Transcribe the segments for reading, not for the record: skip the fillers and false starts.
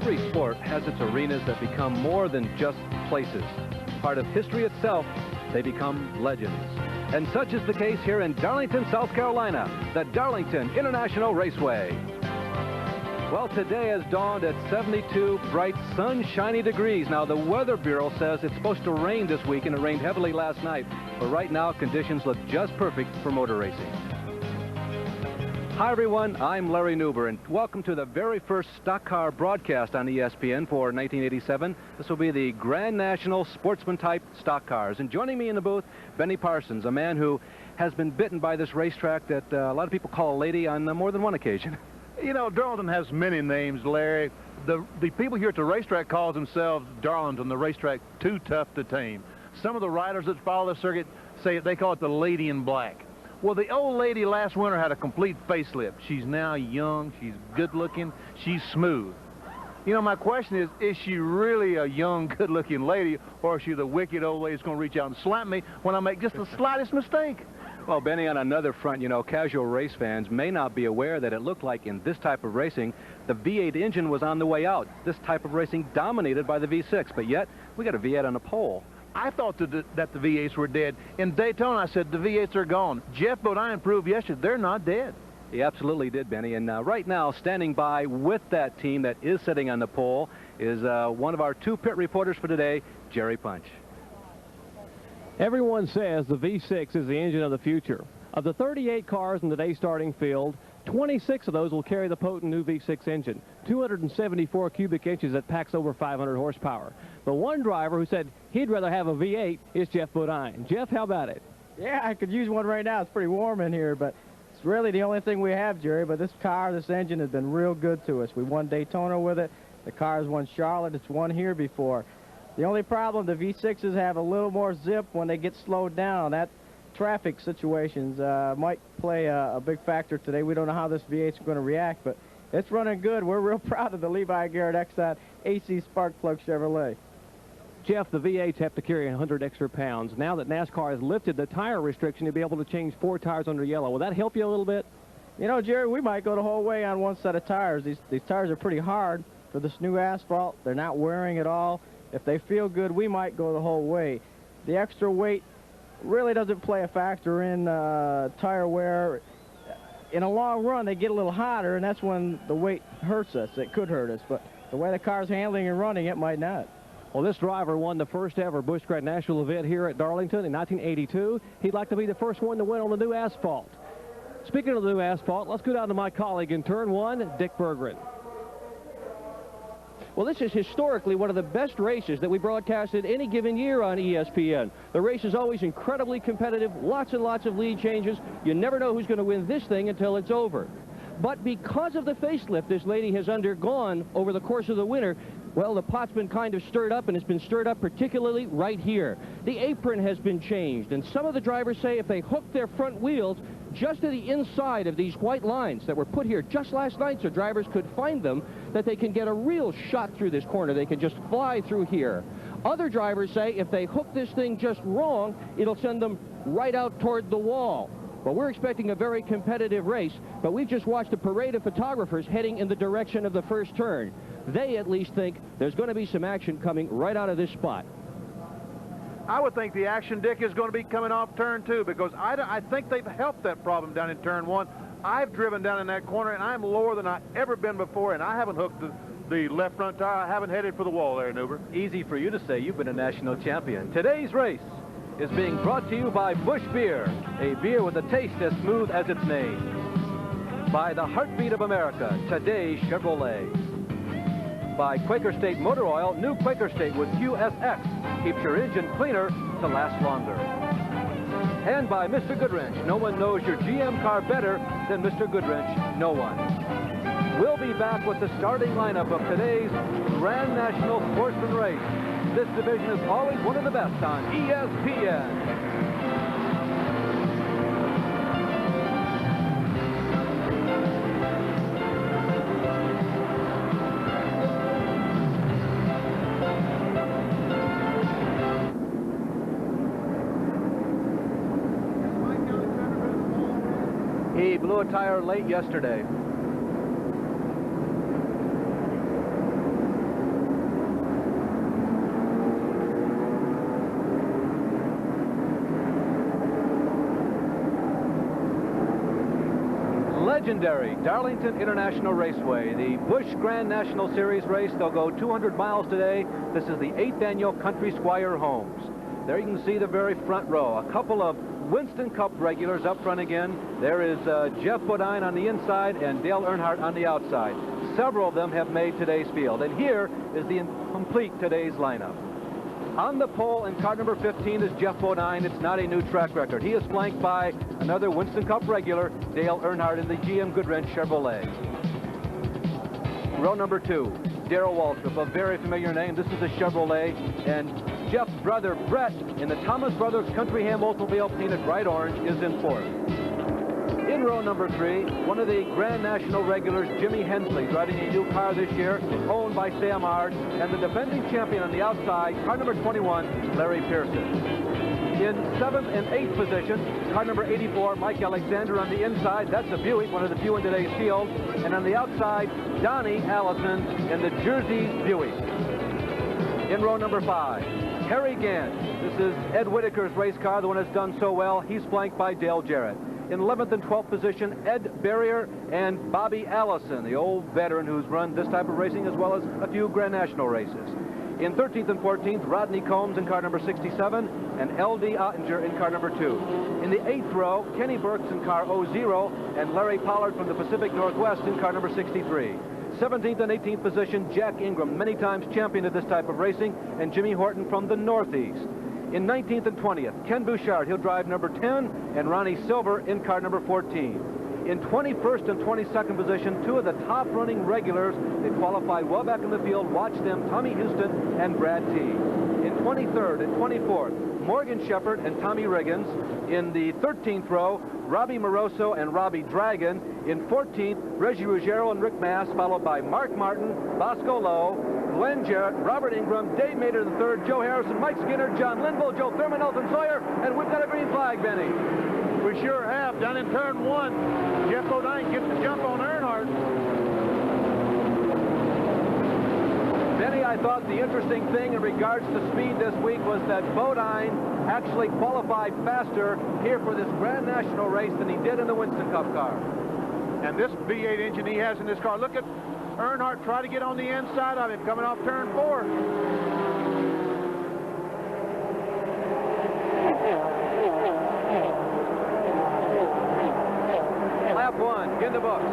Every sport has its arenas that become more than just places. Part of history itself, they become legends. And such is the case here in Darlington, South Carolina, the Darlington International Raceway. Well, today has dawned at 72 bright, sunshiny degrees. Now, the Weather Bureau says it's supposed to rain this week, and it rained heavily last night. But right now, conditions look just perfect for motor racing. Hi, everyone. I'm Larry Newber, and welcome to the very first stock car broadcast on ESPN for 1987. This will be the Grand National Sportsman-type stock cars. And joining me in the booth, Benny Parsons, a man who has been bitten by this racetrack that a lot of people call a lady on more than one occasion. You know, Darlington has many names, Larry. The people here at the racetrack call themselves Darlington, the racetrack too tough to tame. Some of the riders that follow the circuit say they call it the lady in black. Well, the old lady last winter had a complete facelift. She's now young, she's good-looking, she's smooth. You know, my question is she really a young, good-looking lady, or is she the wicked old lady that's going to reach out and slap me when I make just the slightest mistake? Well, Benny, on another front, you know, casual race fans may not be aware that it looked like in this type of racing, the V8 engine was on the way out. This type of racing dominated by the V6, but yet we got a V8 on the pole. I thought that the V8s were dead. In Daytona, I said the V8s are gone. Jeff Bodine proved yesterday they're not dead. He absolutely did, Benny. And right now, standing by with that team that is sitting on the pole is one of our two pit reporters for today, Jerry Punch. Everyone says the V6 is the engine of the future. Of the 38 cars in today's starting field, 26 of those will carry the potent new V6 engine, 274 cubic inches that packs over 500 horsepower. The one driver who said he'd rather have a V8 is Jeff Bodine. Jeff, how about it? Yeah, I could use one right now. It's pretty warm in here, but it's really the only thing we have, Jerry. But this car, this engine has been real good to us. We won Daytona with it. The car's won Charlotte. It's won here before. The only problem, the V6s have a little more zip when they get slowed down. That traffic situations might play a big factor today. We don't know how this V8 is going to react, but it's running good. We're real proud of the Levi Garrett Exxon AC Spark Plug Chevrolet. Jeff, the V8s have to carry 100 extra pounds. Now that NASCAR has lifted the tire restriction, you'll be able to change 4 tires under yellow. Will that help you a little bit? You know, Jerry, we might go the whole way on one set of tires. These tires are pretty hard for this new asphalt. They're not wearing at all. If they feel good, we might go the whole way. The extra weight really doesn't play a factor in tire wear. In a long run, they get a little hotter, and that's when the weight hurts us. It could hurt us, but the way the car's handling and running, it might not. Well, this driver won the first ever Busch Grand National event here at Darlington in 1982. He'd like to be the first one to win on the new asphalt. Speaking of the new asphalt, let's go down to my colleague in turn one, Dick Berggren. Well, this is historically one of the best races that we broadcasted any given year on ESPN. The race is always incredibly competitive, lots and lots of lead changes. You never know who's going to win this thing until it's over. But because of the facelift this lady has undergone over the course of the winter, well, the pot's been kind of stirred up, and it's been stirred up particularly right here. The apron has been changed, and some of the drivers say if they hook their front wheels just to the inside of these white lines that were put here just last night so drivers could find them, that they can get a real shot through this corner. They can just fly through here. Other drivers say if they hook this thing just wrong, it'll send them right out toward the wall. Well, we're expecting a very competitive race, but we've just watched a parade of photographers heading in the direction of the first turn. They at least think there's going to be some action coming right out of this spot. I would think the action, Dick, is going to be coming off turn 2, because I think they've helped that problem down in turn 1. I've driven down in that corner, and I'm lower than I've ever been before, and I haven't hooked the left front tire. I haven't headed for the wall there, Newber. Easy for you to say. You've been a national champion. Today's race is being brought to you by Busch Beer, a beer with a taste as smooth as its name. By the heartbeat of America, today's Chevrolet. By Quaker State Motor Oil, new Quaker State with QSX keeps your engine cleaner to last longer. And by Mr. Goodwrench. No one knows your GM car better than Mr. Goodwrench. No one. We'll be back with the starting lineup of today's Grand National Sportsman Race. This division is always one of the best on ESPN. He blew a tire late yesterday. legendary Darlington International Raceway, the Busch Grand National Series race. They'll go 200 miles today. This is the 8th annual Country Squire Homes. There you can see the very front row. A couple of Winston Cup regulars up front again. There is Jeff Bodine on the inside and Dale Earnhardt on the outside. Several of them have made today's field. And here is the complete today's lineup. On the pole in car number 15 is Jeff Bodine. It's not a new track record. He is flanked by another Winston Cup regular, Dale Earnhardt in the GM Goodwrench Chevrolet. Row number 2, Darrell Waltrip, a very familiar name. This is a Chevrolet, and Jeff's brother Brett in the Thomas Brothers Country Ham Oldsmobile painted bright orange is in 4th. In row number 3, one of the Grand National regulars, Jimmy Hensley, driving a new car this year, owned by Sam Ard, and the defending champion on the outside, car number 21, Larry Pearson. In 7th and 8th position, car number 84, Mike Alexander on the inside. That's a Buick, one of the few in today's field. And on the outside, Donnie Allison in the Jersey Buick. In row number 5, Harry Gant. This is Ed Whitaker's race car, the one that's done so well. He's flanked by Dale Jarrett. In 11th and 12th position, Ed Barrier and Bobby Allison, the old veteran who's run this type of racing as well as a few Grand National races. In 13th and 14th, Rodney Combs in car number 67 and L.D. Ottinger in car number 2. In the 8th row, Kenny Burks in car 00 and Larry Pollard from the Pacific Northwest in car number 63. 17th and 18th position, Jack Ingram, many times champion of this type of racing, and Jimmy Horton from the Northeast. In 19th and 20th, Ken Bouchard, he'll drive number 10, and Ronnie Silver in car number 14. In 21st and 22nd position, two of the top-running regulars. They qualified well back in the field. Watch them, Tommy Houston and Brad T. In 23rd and 24th, Morgan Shepherd and Tommy Riggins. In the 13th row, Robbie Moroso and Robbie Dragon. In 14th, Reggie Ruggiero and Rick Mass, followed by Mark Martin, Bosco Lowe, Glenn Jarrett, Robert Ingram, Dave Mater III, Joe Harrison, Mike Skinner, John Linville, Joe Thurman, Elton Sawyer, and we've got a green flag, Benny. We sure have. Down in turn 1, Jeff Bodine gets the jump on Earnhardt. Benny, I thought the interesting thing in regards to speed this week was that Bodine actually qualified faster here for this Grand National race than he did in the Winston Cup car. And this V8 engine he has in this car, look at Earnhardt try to get on the inside of him coming off turn 4. Lap 1 in the books.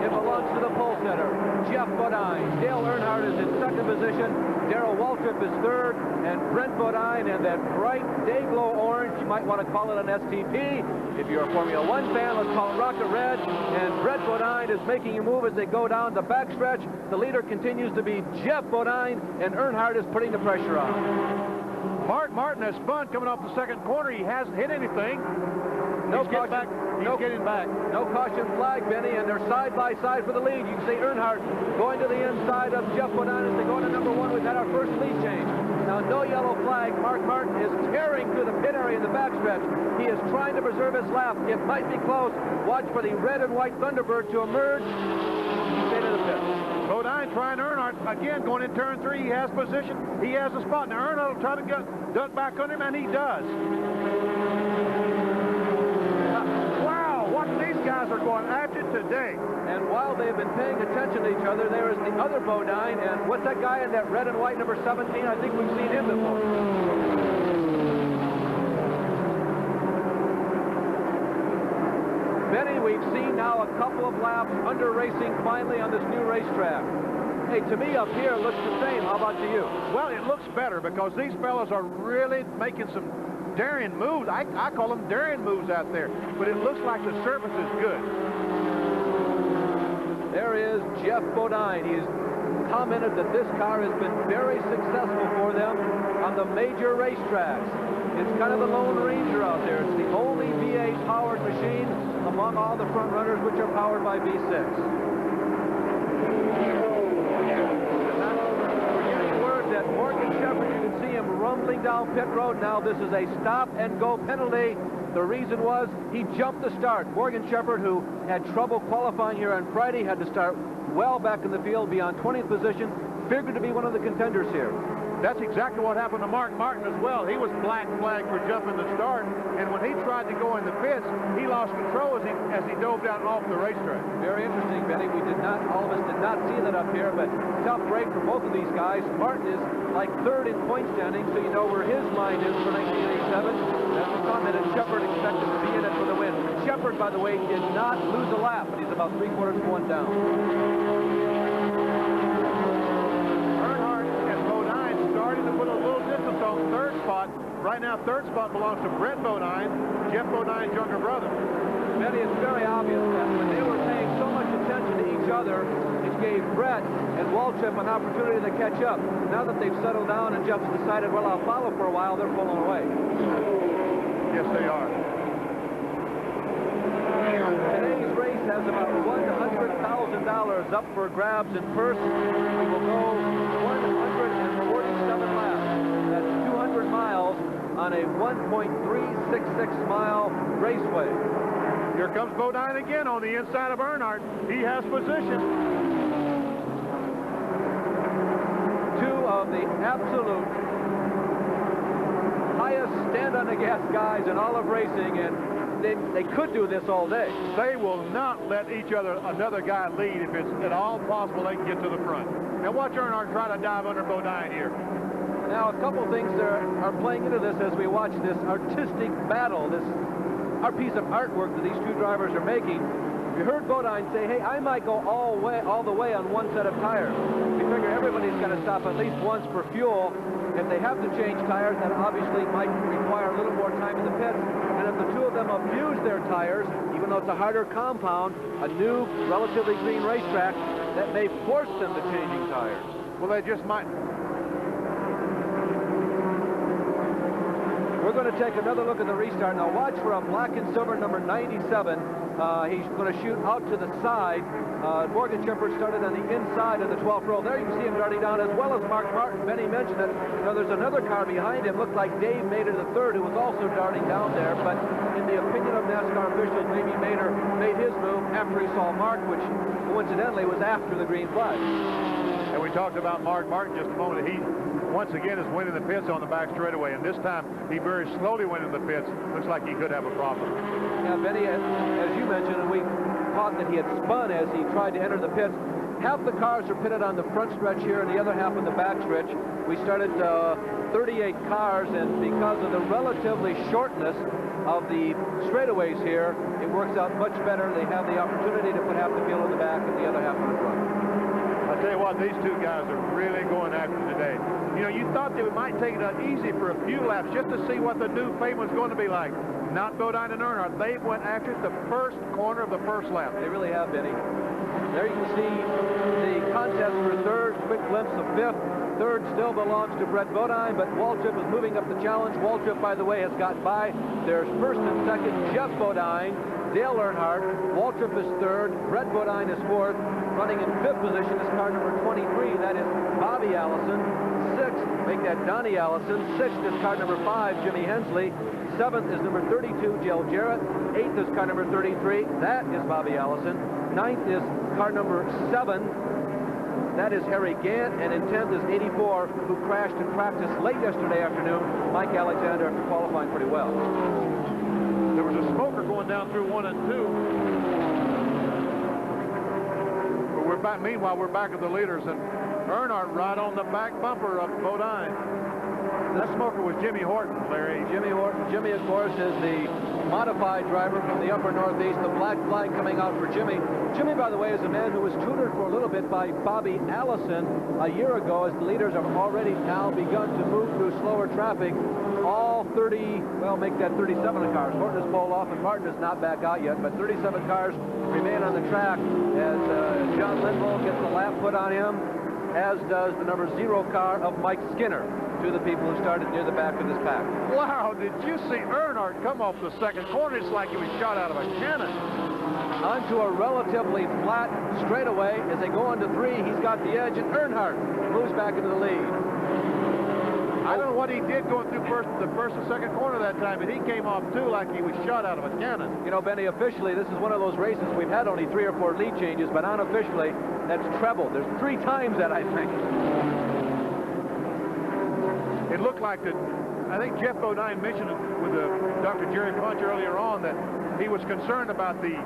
It belongs to the pole setter, Jeff Bodine. Dale Earnhardt is in 2nd position. Darrell Waltrip is 3rd. And Brent Bodine and that bright day-glow orange, you might want to call it an STP. If you're a Formula 1 fan, let's call it Rocket Red. And Brent Bodine is making a move as they go down the backstretch. The leader continues to be Jeff Bodine, and Earnhardt is putting the pressure on. Mark Martin has spun coming off the 2nd corner. He hasn't hit anything. No He's getting back. He's getting back. No caution flag, Benny, and they're side by side for the lead. You can see Earnhardt going to the inside of Jeff Bodine as they go to number 1. We've had our first lead change. Now, no yellow flag. Mark Martin is tearing through the pit area in the backstretch. He is trying to preserve his lap. It might be close. Watch for the red and white Thunderbird to emerge. He's into the pit. Bodine trying Earnhardt again going in turn 3. He has position. He has a spot. Now Earnhardt will try to duck back under him, and he does. Wow, what these guys are going at it today. And while they've been paying attention to each other, there is the other Bodine, and what's that guy in that red and white number 17? I think we've seen him before. Benny, we've seen now a couple of laps under racing finally on this new racetrack. Hey, to me up here it looks the same. How about to you? Well, it looks better because these fellas are really making some daring moves. I call them daring moves out there, but it looks like the surface is good. There is Jeff Bodine. He's commented that this car has been very successful for them on the major racetracks. It's kind of the Lone Ranger out there. It's the only V8 powered machine among all the front runners which are powered by V6. We're getting word that Morgan Shepherd, you can see him rumbling down pit road now. This is a stop-and-go penalty. The reason was he jumped the start. Morgan Shepherd, who had trouble qualifying here on Friday, had to start well back in the field, be on 20th position, figured to be one of the contenders here. That's exactly what happened to Mark Martin as well. He was black flagged for jumping the start, and when he tried to go in the pits, he lost control as he dove down off the racetrack. Very interesting, Benny. All of us did not see that up here, but tough break for both of these guys. Martin is like third in point standing, so you know where his mind is for 1987. As we commented, Shepard expected to be in it for the win. Shepard, by the way, did not lose a lap, but he's about 3/4 of one down. Earnhardt and Bodine starting to put a little distance on third spot. Right now, third spot belongs to Brett Bodine, Jeff Bodine's younger brother. Benny, it's very obvious that when they were paying so much attention to each other, it gave Brett and Waltrip an opportunity to catch up. Now that they've settled down and Jeff's decided, well, I'll follow for a while, they're pulling away. Yes, they are. Today's race has about $100,000 up for grabs in purse. We will go 147 laps. That's 200 miles on a 1.366-mile raceway. Here comes Bodine again on the inside of Earnhardt. He has position. Two of the absolute highest stand-on-the-gas guys in all of racing, and they could do this all day. They will not let another guy lead if it's at all possible they can get to the front. Now watch Earnhardt try to dive under Bodine here. Now, a couple things are playing into this as we watch this artistic battle, our piece of artwork that these two drivers are making. You heard Bodine say, hey, I might go all the way on one set of tires. We figure everybody's got to stop at least once for fuel. If they have to change tires, that obviously might require a little more time in the pits. And if the two of them abuse their tires, even though it's a harder compound, a new, relatively green racetrack, that may force them to changing tires. Well, they just might. We're going to take another look at the restart. Now watch for a black and silver number 97. He's going to shoot out to the side. Morgan Shepard started on the inside of the 12th row. There you can see him darting down, as well as Mark Martin. Benny mentioned it. Now there's another car behind him. Looked like Dave Mader the third, who was also darting down there. But in the opinion of NASCAR officials, maybe Mader made his move after he saw Mark, which coincidentally was after the green flag. And we talked about Mark Martin just a moment. He once again is winning the pits on the back straightaway, and this time he very slowly went in the pits. Looks like he could have a problem. Yeah, Benny, as you mentioned, and we thought that he had spun as he tried to enter the pits. Half the cars are pitted on the front stretch here and the other half on the back stretch. We started 38 cars, and because of the relatively shortness of the straightaways here, it works out much better. They have the opportunity to put half the field in the back and the other half in the front. I tell you what, these two guys are really going after it today. You know, you thought they might take it easy for a few laps just to see what the new pavement was going to be like. Not Bodine and Earnhardt. They went after it the first corner of the first lap. They really have, Benny. There you can see the contest for third, quick glimpse of fifth. Third still belongs to Brett Bodine, but Waltrip is moving up the challenge. Waltrip, by the way, has got by. There's first and second, Jeff Bodine, Dale Earnhardt. Waltrip is third, Brett Bodine is fourth. Running in fifth position is car number 23, that is Bobby Allison. Sixth, make that Donnie Allison. Sixth is car number 5, Jimmy Hensley. Seventh is number 32, Dale Jarrett. Eighth is car number 33, that is Bobby Allison. Ninth is car number 7, that is Harry Gant. And in 10th is 84, who crashed in practice late yesterday afternoon, Mike Alexander, after qualifying pretty well. There was a smoker going down through 1 and 2. But we're back. Meanwhile, we're back at the leaders, and Earnhardt right on the back bumper of Bodine. That smoker was Jimmy Horton, Larry. Jimmy Horton. Jimmy, of course, is the modified driver from the upper Northeast. The black flag coming out for Jimmy. Jimmy, by the way, is a man who was tutored for a little bit by Bobby Allison a year ago, as the leaders have already now begun to move through slower traffic. All 30, well, make that 37 cars. Horton has pulled off, and Martin is not back out yet, but 37 cars remain on the track as John Linville gets the lap put on him, as does the number 0 car of Mike Skinner. Two of the people who started near the back of this pack. Wow, did you see Earnhardt come off the second corner? It's like he was shot out of a cannon. Onto a relatively flat straightaway. As they go on to 3, he's got the edge, and Earnhardt moves back into the lead. I don't know what he did going through the first and second corner that time, but he came off too like he was shot out of a cannon. You know, Benny, officially, this is one of those races we've had only 3 or 4 lead changes, but unofficially, that's treble. There's 3 times that, I think. It looked like the I think Jeff Bodine mentioned it with Dr. Jerry Punch earlier on that he was concerned about the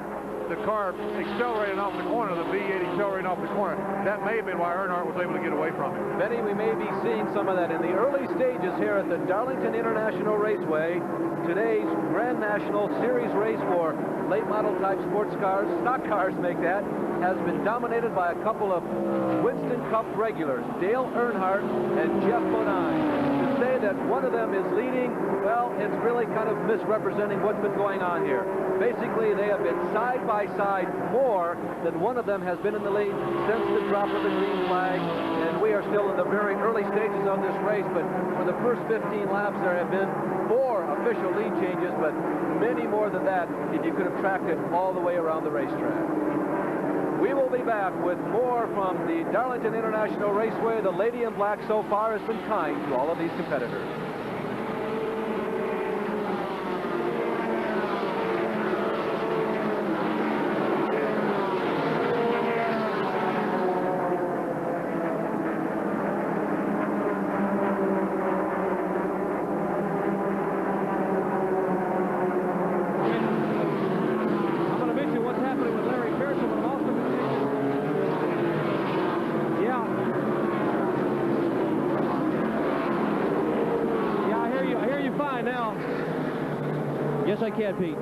car accelerating off the corner, the V8 accelerating off the corner. That may have been why Earnhardt was able to get away from it. Benny, we may be seeing some of that in the early stages here at the Darlington International Raceway. Today's Grand National Series race for late model type sports cars, stock cars make that, has been dominated by a couple of Winston Cup regulars, Dale Earnhardt and Jeff Bodine. To say that one of them is leading, well, it's really kind of misrepresenting what's been going on here. Basically, they have been side by side more than one of them has been in the lead since the drop of the green flag, and we are still in the very early stages of this race, but for the first 15 laps there have been 4 official lead changes, but many more than that if you could have tracked it all the way around the racetrack. We will be back with more from the Darlington International Raceway. The lady in black so far has been kind to all of these competitors. Yes, I can, Pete.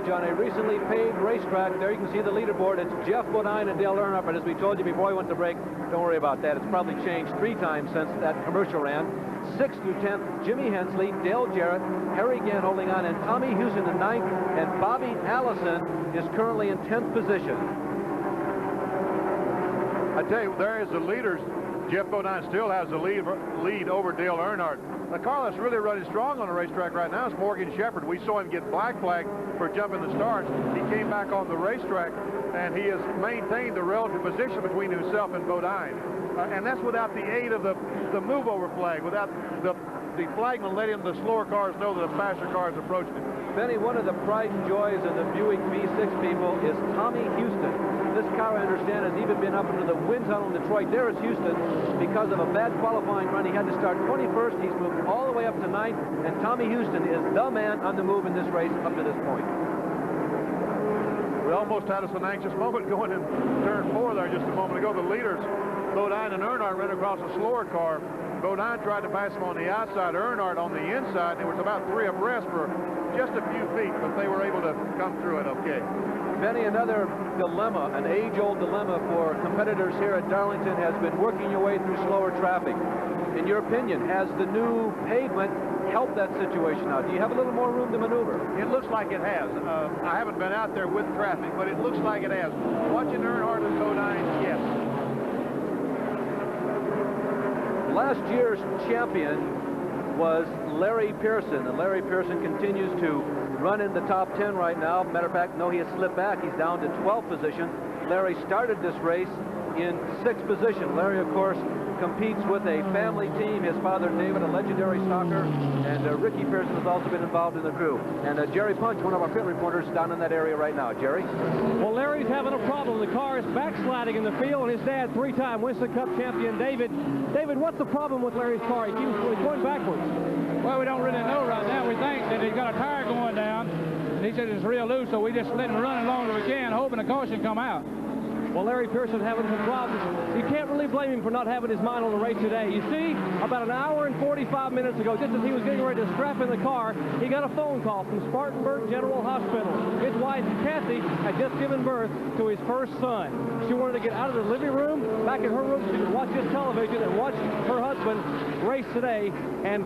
On a recently paved racetrack. There you can see the leaderboard. It's Jeff Bodine and Dale Earnhardt, but as we told you before we went to break, don't worry about that. It's probably changed 3 times since that commercial ran. 6th through 10th, Jimmy Hensley, Dale Jarrett, Harry Gant holding on, and Tommy Houston in 9th, and Bobby Allison is currently in 10th position. I tell you, there is the leaders. Jeff Bodine still has the lead over Dale Earnhardt. The car that's really running strong on the racetrack right now is Morgan Shepherd. We saw him get black flag for jumping the starts. He came back on the racetrack, and he has maintained the relative position between himself and Bodine. And that's without the aid of the move-over flag, without the flagman letting the slower cars know that the faster cars approaching him. Benny, one of the pride and joys of the Buick V6 people is Tommy Houston. This car, I understand, has even been up into the wind tunnel in Detroit. There is Houston. Because of a bad qualifying run, he had to start 21st. He's moved all the way up to 9th, and Tommy Houston is the man on the move in this race up to this point. We almost had us an anxious moment going in turn 4 there just a moment ago. The leaders, Bodine and Earnhardt, ran across a slower car. Bodine tried to pass him on the outside, Earnhardt on the inside. It was about 3 abreast for just a few feet, but they were able to come through it okay. Benny, another dilemma, an age-old dilemma for competitors here at Darlington has been working your way through slower traffic. In your opinion, has the new pavement helped that situation out? Do you have a little more room to maneuver? It looks like it has. I haven't been out there with traffic, but it looks like it has. Watching Earnhardt and Bodine, yes. Last year's champion was Larry Pearson, and Larry Pearson continues to run in the top 10 right now. Matter of fact, no, he has slipped back. He's down to 12th position. Larry started this race in 6th position. Larry, of course, competes with a family team. His father, David, a legendary stalker, and Ricky Pearson has also been involved in the crew. And Jerry Punch, one of our pit reporters, down in that area right now. Jerry? Well, Larry's having a problem. The car is backsliding in the field, and his dad, 3-time Winston Cup champion, David. David, what's the problem with Larry's car? He's going backwards. Well, we don't really know right now. We think that he's got a tire going down, and he said it's real loose, so we just let him run as long as we can, hoping the caution come out. Well, Larry Pearson having some problems. You can't really blame him for not having his mind on the race today. You see, about an hour and 45 minutes ago, just as he was getting ready to strap in the car, he got a phone call from Spartanburg General Hospital. His wife, Kathy, had just given birth to his first son. She wanted to get out of the living room, back in her room, so she could watch his television and watch her husband race today. And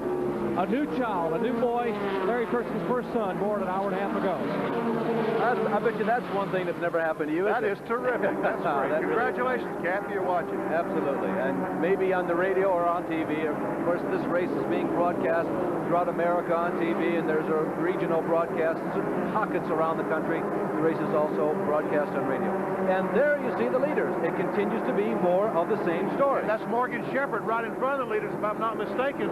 a new child, a new boy, Larry Kirsten's first son, born an hour and a half ago. I bet you that's one thing that's never happened to you. That is terrific. That's great. That Congratulations, Kathy. You're watching. Absolutely. And maybe on the radio or on TV. Of course, this race is being broadcast throughout America on TV, and there's a regional broadcast, pockets around the country. The race is also broadcast on radio. And there you see the leaders. It continues to be more of the same story. That's Morgan Shepherd right in front of the leaders, if I'm not mistaken.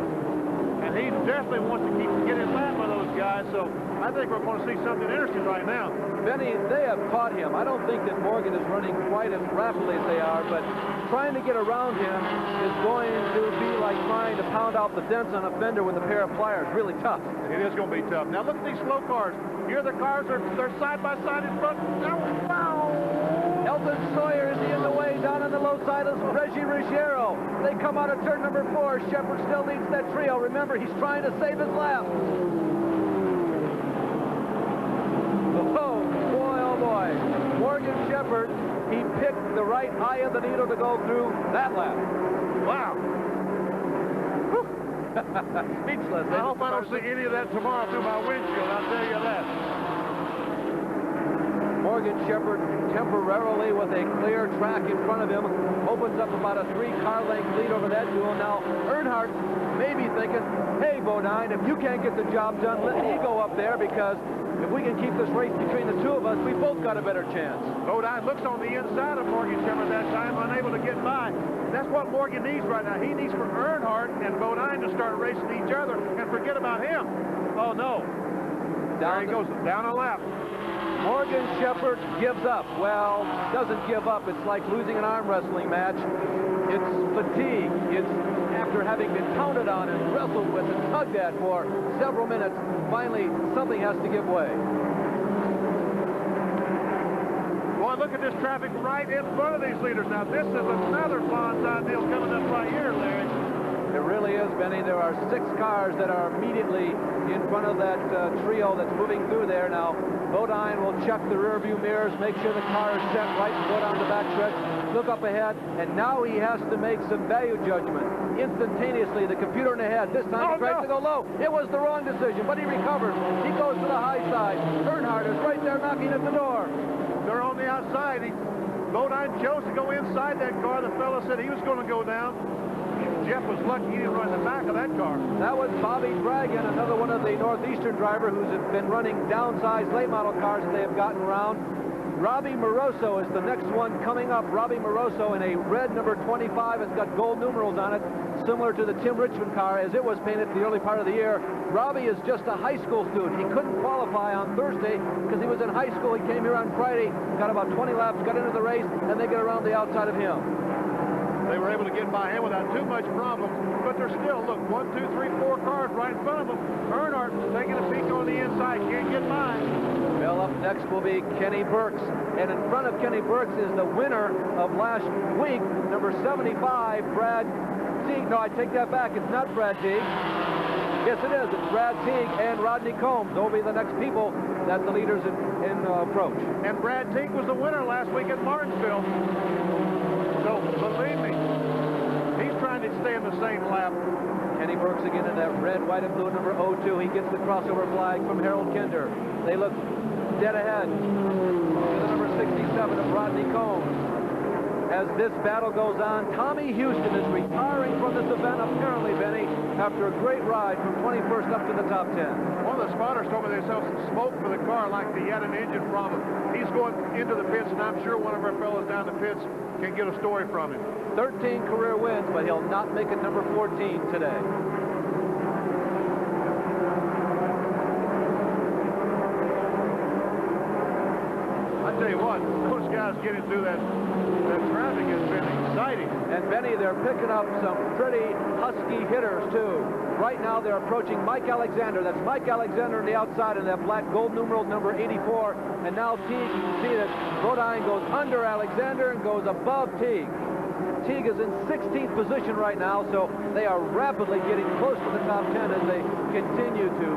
And he definitely wants to get in line with those guys, so I think we're going to see something interesting right now. Benny, they have caught him. I don't think that Morgan is running quite as rapidly as they are, but trying to get around him is going to be like trying to pound out the dents on a fender with a pair of pliers. Really tough. It is going to be tough. Now look at these slow cars. Here the cars they're side by side in front. Now, wow! Elton Sawyer is in the way down on the low side of Reggie Ruggiero. They come out of turn number 4. Shepherd still leads that trio. Remember, he's trying to save his lap. Oh, boy, oh, boy. Morgan Shepherd, he picked the right eye of the needle to go through that lap. Wow. Speechless. I hope I don't see any of that tomorrow through my windshield, I'll tell you that. Morgan Shepherd temporarily with a clear track in front of him opens up about a 3-car length lead over that duel. Now Earnhardt may be thinking, hey Bodine, if you can't get the job done, let me go up there, because if we can keep this race between the two of us, we both got a better chance. Bodine looks on the inside of Morgan Shepherd that time, unable to get by. That's what Morgan needs right now. He needs for Earnhardt and Bodine to start racing each other and forget about him. Oh no. There he goes, down a lap. Morgan Shepherd gives up. Well, doesn't give up. It's like losing an arm wrestling match. It's fatigue. It's after having been pounded on and wrestled with and tugged at for several minutes, finally something has to give way. Boy, look at this traffic right in front of these leaders. Now, this is another bonsai deal coming up right here, Larry. It really is, Benny. There are 6 cars that are immediately in front of that trio that's moving through there. Now, Bodine will check the rear view mirrors, make sure the car is set right, and go down the backstretch, look up ahead, and now he has to make some value judgment. Instantaneously, the computer in the head. This time he tries to go low. It was the wrong decision, but he recovers. He goes to the high side. Earnhardt is right there knocking at the door. They're on the outside. Bodine chose to go inside that car. The fellow said he was going to go down. Jeff was lucky he didn't run in the back of that car. That was Bobby Dragon, another one of the Northeastern driver who's been running downsized late model cars that they have gotten around. Robbie Moroso is the next one coming up. Robbie Moroso in a red number 25. It's got gold numerals on it, similar to the Tim Richmond car as it was painted the early part of the year. Robbie is just a high school student. He couldn't qualify on Thursday because he was in high school. He came here on Friday, got about 20 laps, got into the race, and they get around the outside of him. They were able to get by him without too much problem, but they're still, look, 1, 2, 3, 4 cars right in front of them. Earnhardt taking a peek on the inside, can't get by. Well, up next will be Kenny Burks, and in front of Kenny Burks is the winner of last week, number 75, Brad Teague. No, I take that back. It's not Brad Teague. Yes, it is. It's Brad Teague and Rodney Combs. They'll be the next people that the leaders in approach. And Brad Teague was the winner last week at Martinsville. So, believe me, he's trying to stay in the same lap. Kenny Burks again in that red, white, and blue number 02. He gets the crossover flag from Harold Kinder. They look dead ahead to the number 67 of Rodney Combs. As this battle goes on, Tommy Houston is retiring from this event, apparently, Benny, after a great ride from 21st up to the top 10. One of the spotters told me they saw some smoke for the car, like they had an engine problem. He's going into the pits, and I'm sure one of our fellows down the pits can get a story from him. 13 career wins, but he'll not make it number 14 today. I tell you what, those guys getting through that traffic has been exciting. And Benny, they're picking up some pretty husky hitters too. Right now they're approaching Mike Alexander. That's Mike Alexander on the outside in that black gold numeral number 84. And now Teague, you can see that Bodine goes under Alexander and goes above Teague. Teague is in 16th position right now, so they are rapidly getting close to the top 10 as they continue to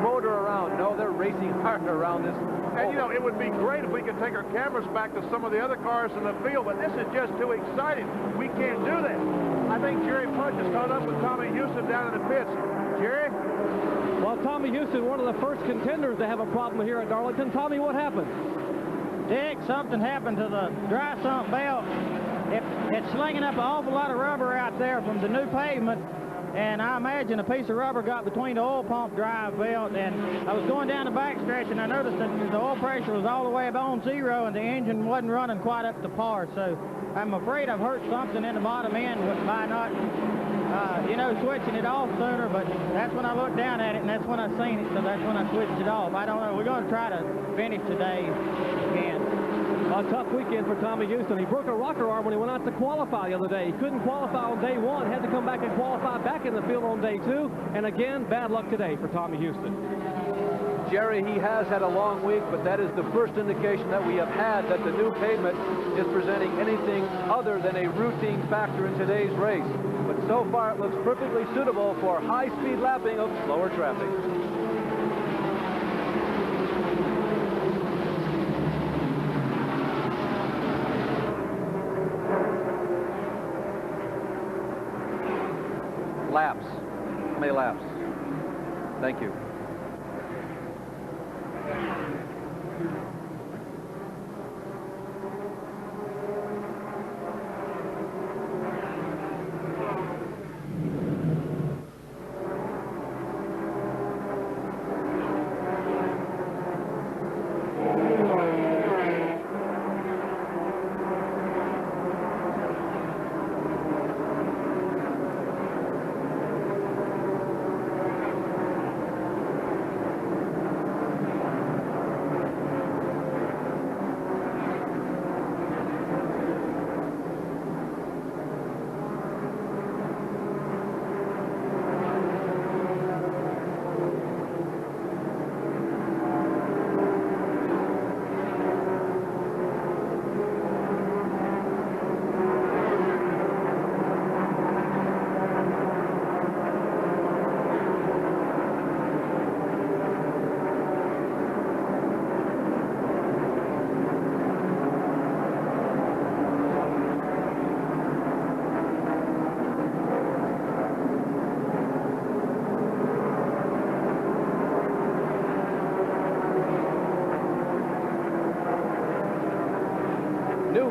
motor around. No, they're racing hard around this. And, you know, it would be great if we could take our cameras back to some of the other cars in the field, but this is just too exciting. We can't do that. I think Jerry Pudge has caught up with Tommy Houston down in the pits. Jerry? Well, Tommy Houston, one of the first contenders to have a problem here at Darlington. Tommy, what happened? Dick, something happened to the dry sump belt. It's slinging up an awful lot of rubber out there from the new pavement, and I imagine a piece of rubber got between the oil pump drive belt, and I was going down the backstretch, and I noticed that the oil pressure was all the way on zero, and the engine wasn't running quite up to par, so I'm afraid I've hurt something in the bottom end by not, switching it off sooner, but that's when I looked down at it, and that's when I seen it, so that's when I switched it off. I don't know. We're going to try to finish today again. A tough weekend for Tommy Houston. He broke a rocker arm when he went out to qualify the other day. He couldn't qualify on day one, had to come back and qualify back in the field on day two, and again, bad luck today for Tommy Houston. Jerry, he has had a long week, but that is the first indication that we have had that the new pavement is presenting anything other than a routine factor in today's race. But so far, it looks perfectly suitable for high-speed lapping of slower traffic. Laps. How many laps? Thank you.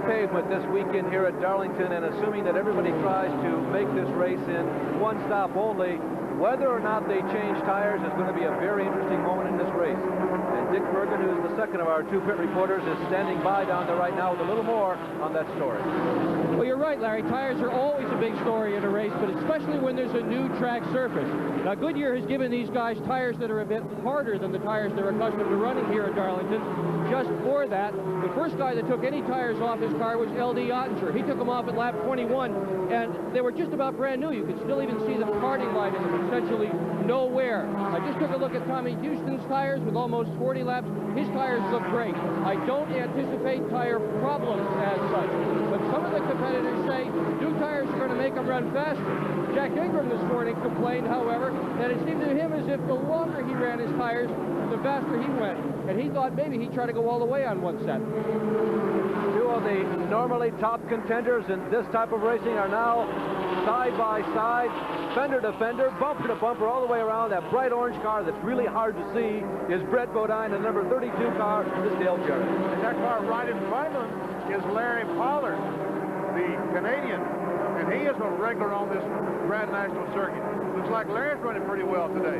Pavement this weekend here at Darlington, and assuming that everybody tries to make this race in one stop only, whether or not they change tires is going to be a very interesting moment in this race. And Dick Bergen, who is the second of our two pit reporters, is standing by down there right now with a little more on that story. Well, you're right, Larry. Tires are always a big story in a race, but especially when there's a new track surface. Now, Goodyear has given these guys tires that are a bit harder than the tires they're accustomed to running here at Darlington. Just for that, the first guy that took any tires off his car was L.D. Ottinger. He took them off at lap 21, and they were just about brand new. You could still even see the parting light in them, essentially nowhere. I just took a look at Tommy Houston's tires with almost 40 laps. His tires look great. I don't anticipate tire problems as such, but some of the competitors say new tires are going to make them run faster. Jack Ingram this morning complained, however, that it seemed to him as if the longer he ran his tires, the faster he went, and he thought maybe he'd try to go all the way on one set. Two of the normally top contenders in this type of racing are now side by side, fender to fender, bumper to bumper, all the way around. That bright orange car that's really hard to see is Brett Bodine, and the number 32 car is Dale Jarrett. And that car right in front of him is Larry Pollard, the Canadian, and he is a regular on this Grand National circuit. Looks like Larry's running pretty well today.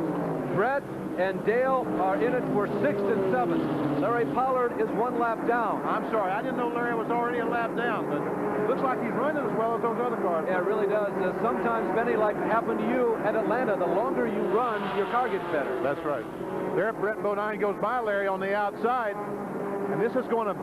Brett and Dale are in it for 6th and 7th. Larry Pollard is 1 lap down. I'm sorry, I didn't know Larry was already a lap down, but looks like he's running as well as those other cars. Yeah, it really does. Sometimes, Benny, like happened to you at Atlanta, the longer you run, your car gets better. That's right. There, Brett Bodine goes by Larry on the outside, and this is going to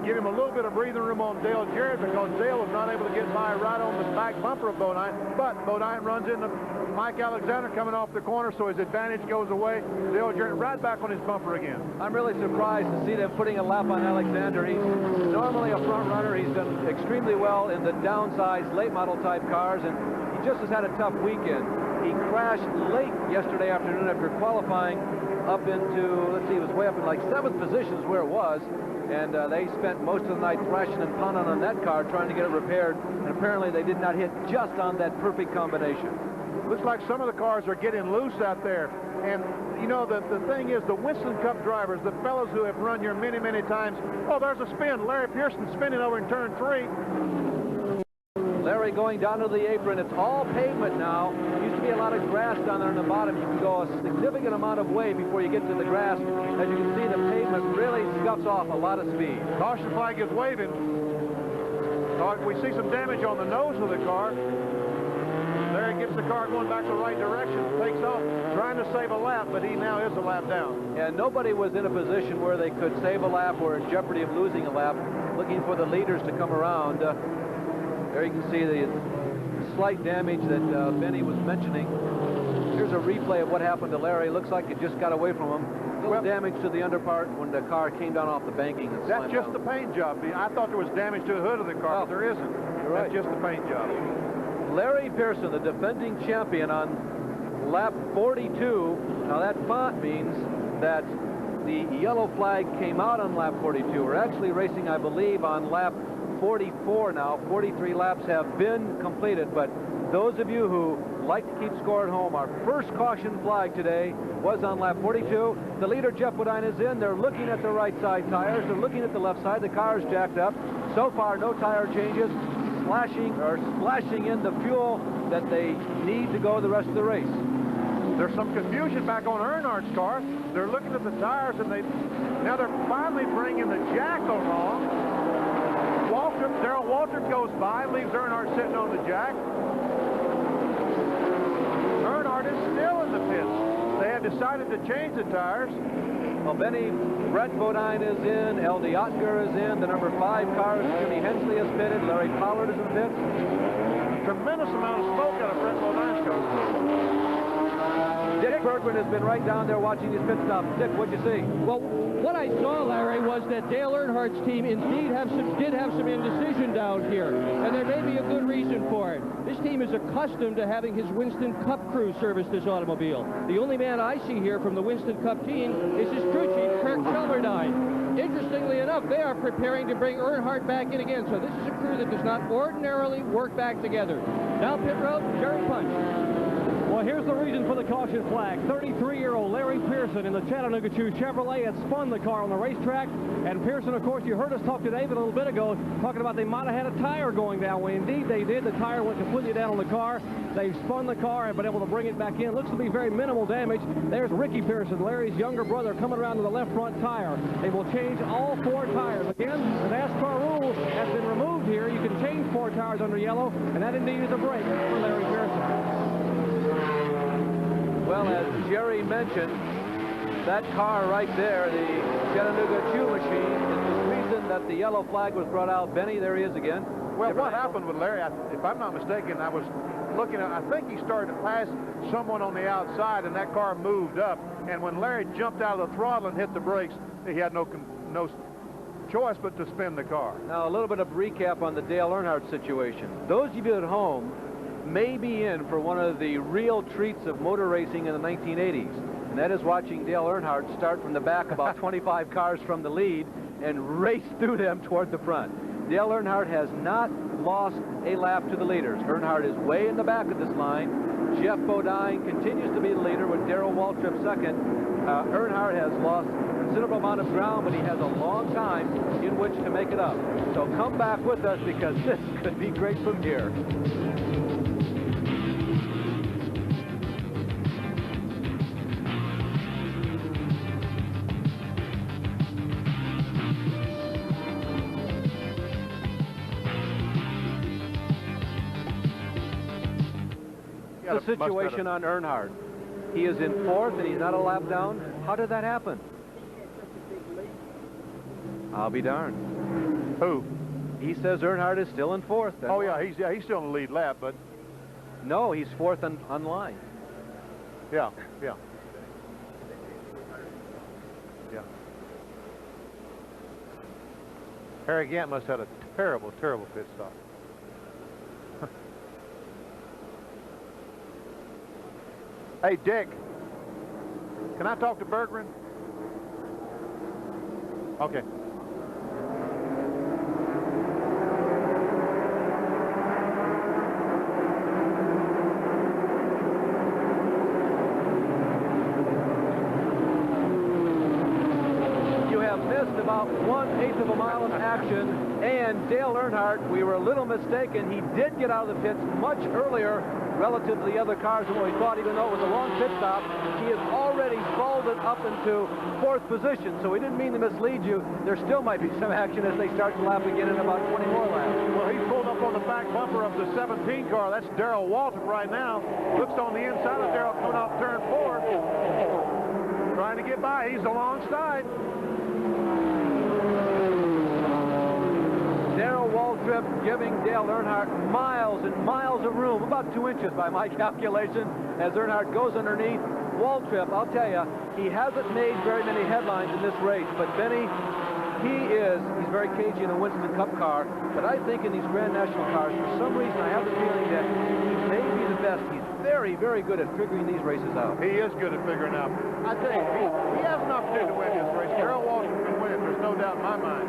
give him a little bit of breathing room on Dale Jarrett, because Dale was not able to get by right on the back bumper of Bodine, but Bodine runs into Mike Alexander coming off the corner, so his advantage goes away. Dale Jarrett right back on his bumper again. I'm really surprised to see them putting a lap on Alexander. He's normally a front runner. He's done extremely well in the downsized late model type cars, and he just has had a tough weekend. He crashed late yesterday afternoon after qualifying up into, let's see, he was way up in like 7th position is where it was. And they spent most of the night thrashing and pounding on that car trying to get it repaired, and apparently they did not hit just on that perfect combination. Looks like some of the cars are getting loose out there. And, you know, the thing is, the Winston Cup drivers, the fellows who have run here many, many times, oh, there's a spin. Larry Pearson spinning over in turn 3. Larry going down to the apron. It's all pavement now. Used to be a lot of grass down there in the bottom. You can go a significant amount of way before you get to the grass. As you can see, the pavement really scuffs off a lot of speed. Caution flag is waving. We see some damage on the nose of the car. Larry gets the car going back the right direction, takes off, trying to save a lap, but he now is a lap down. And nobody was in a position where they could save a lap or in jeopardy of losing a lap, looking for the leaders to come around. There you can see the slight damage that Benny was mentioning. Here's a replay of what happened to Larry. Looks like it just got away from him. Little damage to the underpart when the car came down off the banking. And that's just the paint job. I thought there was damage to the hood of the car, but there isn't. You're right. That's just the paint job. Larry Pearson, the defending champion on lap 42. Now that font means that the yellow flag came out on lap 42. We're actually racing, I believe, on lap 44 now. 43 laps have been completed, but those of you who like to keep score at home, our first caution flag today was on lap 42. The leader, Jeff Bodine, is in. They're looking at the right side tires. They're looking at the left side. The car is jacked up. So far, no tire changes. Splashing in the fuel that they need to go the rest of the race. There's some confusion back on Earnhardt's car. They're looking at the tires, and now they're finally bringing the jack along. Darrell Waltrip goes by, leaves Earnhardt sitting on the jack. Earnhardt is still in the pits. They have decided to change the tires. Well, Brett Bodine is in, L.D. Oettinger is in, the number 5 car, Jimmy Hensley is pitted, Larry Pollard is in pits. Tremendous amount of smoke out of Brett Bodine's car. Dick Bergman has been right down there watching these pit stops. Dick, what'd you see? Well, what I saw, Larry, was that Dale Earnhardt's team indeed did have some indecision down here, and there may be a good reason for it. This team is accustomed to having his Winston Cup crew service this automobile. The only man I see here from the Winston Cup team is his crew chief, Kirk Shelmerdine. Interestingly enough, they are preparing to bring Earnhardt back in again, so this is a crew that does not ordinarily work back together. Now pit road, Jerry Punch. Well, here's the reason for the caution flag. 33-year-old Larry Pearson in the Chattanooga 2 Chevrolet had spun the car on the racetrack. And Pearson, of course, you heard us talk to David a little bit ago, talking about they might have had a tire going down. Well, indeed they did. The tire went completely down on the car. They've spun the car and been able to bring it back in. Looks to be very minimal damage. There's Ricky Pearson, Larry's younger brother, coming around to the left front tire. They will change all 4 tires. Again, the NASCAR rule has been removed here. You can change 4 tires under yellow, and that indeed is a break for Larry Pearson. Well, as Jerry mentioned, that car right there, the Chattanooga 2 machine, is the reason that the yellow flag was brought out. Benny, there he is again. Well, what happened with Larry, if I'm not mistaken, I was looking at, I think he started to pass someone on the outside, and that car moved up. And when Larry jumped out of the throttle and hit the brakes, he had no choice but to spin the car. Now, a little bit of recap on the Dale Earnhardt situation. Those of you at home may be in for one of the real treats of motor racing in the 1980s, and that is watching Dale Earnhardt start from the back about 25 cars from the lead and race through them toward the front. Dale Earnhardt has not lost a lap to the leaders. Earnhardt is way in the back of this line. Jeff Bodine continues to be the leader with Darrell Waltrip second. Earnhardt has lost a considerable amount of ground, but he has a long time in which to make it up. So come back with us, because this could be great from here. The situation on Earnhardt. He is in 4th and he's not a lap down. How did that happen? I'll be darned. Who? He says Earnhardt is still in 4th. Oh, yeah, he's still in the lead lap, but... No, he's 4th on line. Yeah. Harry Gant must have had a terrible, terrible pit stop. Hey, Dick, can I talk to Bergman? Okay. just about 1/8 of a mile of action, and Dale Earnhardt, we were a little mistaken. He did get out of the pits much earlier relative to the other cars than what we thought, even though it was a long pit stop. He has already vaulted up into 4th position, so we didn't mean to mislead you. There still might be some action as they start to lap again in about 20 more laps. Well, he's pulled up on the back bumper of the 17 car. That's Darrell Waltrip right now. Looks on the inside of Darrell coming off turn 4. Trying to get by. He's alongside. Darrell Waltrip giving Dale Earnhardt miles and miles of room, about 2 inches by my calculation, as Earnhardt goes underneath. Waltrip, I'll tell you, he hasn't made very many headlines in this race, but Benny, he's very cagey in a Winston Cup car, but I think in these Grand National cars, for some reason, I have the feeling that he may be the best. He's very, very good at figuring these races out. He is good at figuring out. I tell you, he has an opportunity to win this race. Darrell Waltrip can win. There's no doubt in my mind.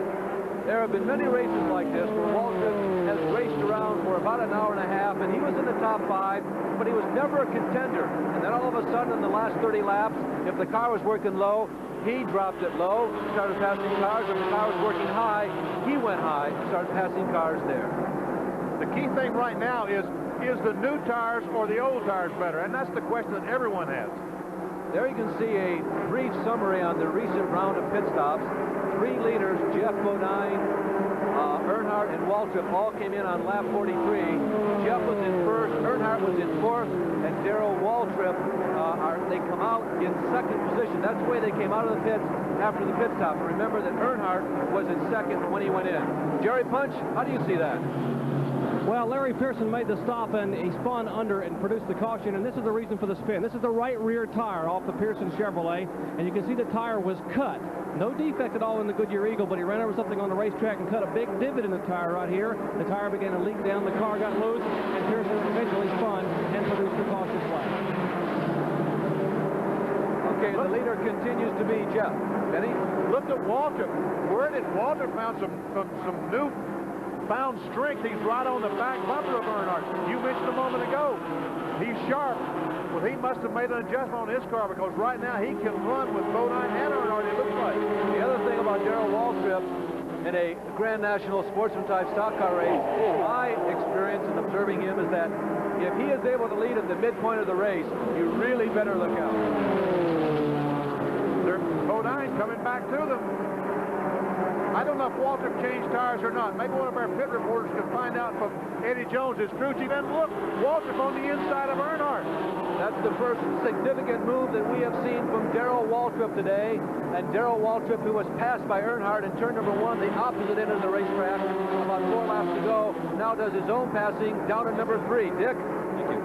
There have been many races like this where Waltrip has raced around for about an hour and a half, and he was in the top 5, but he was never a contender. And then all of a sudden, in the last 30 laps, if the car was working low, he dropped it low, started passing cars. If the car was working high, he went high, started passing cars there. The key thing right now is the new tires or the old tires better? And that's the question that everyone has. There you can see a brief summary on the recent round of pit stops. 3 leaders, Jeff Bodine, Earnhardt, and Waltrip all came in on lap 43. Jeff was in 1st, Earnhardt was in 4th, and Darrell Waltrip, they come out in 2nd position. That's the way they came out of the pits after the pit stop. Remember that Earnhardt was in 2nd when he went in. Jerry Punch, how do you see that? Well, Larry Pearson made the stop, and he spun under and produced the caution, and this is the reason for the spin. This is the right rear tire off the Pearson Chevrolet, and you can see the tire was cut. No defect at all in the Goodyear Eagle, but he ran over something on the racetrack and cut a big divot in the tire right here. The tire began to leak down, the car got loose, and Pearson eventually spun and produced the caution flag. Okay, the leader continues to be Jeff. Benny? Look at Waltrip. Where did Waltrip found some new found strength? He's right on the back bumper of Earnhardt. You mentioned a moment ago, he's sharp. Well, he must have made an adjustment on his car, because right now he can run with Bodine and Earnhardt, it looks like. The other thing about Darrell Waltrip in a Grand National Sportsman type stock car race, my experience in observing him is that if he is able to lead at the midpoint of the race, you really better look out. There's Bodine coming back to them. I don't know if Waltrip changed tires or not. Maybe one of our pit reporters can find out from Eddie Jones, his crew chief. And look, Waltrip on the inside of Earnhardt. That's the first significant move that we have seen from Darrell Waltrip today. And Darrell Waltrip, who was passed by Earnhardt in turn number 1, the opposite end of the racetrack, about 4 laps to go, now does his own passing down at number 3. Dick? Thank you.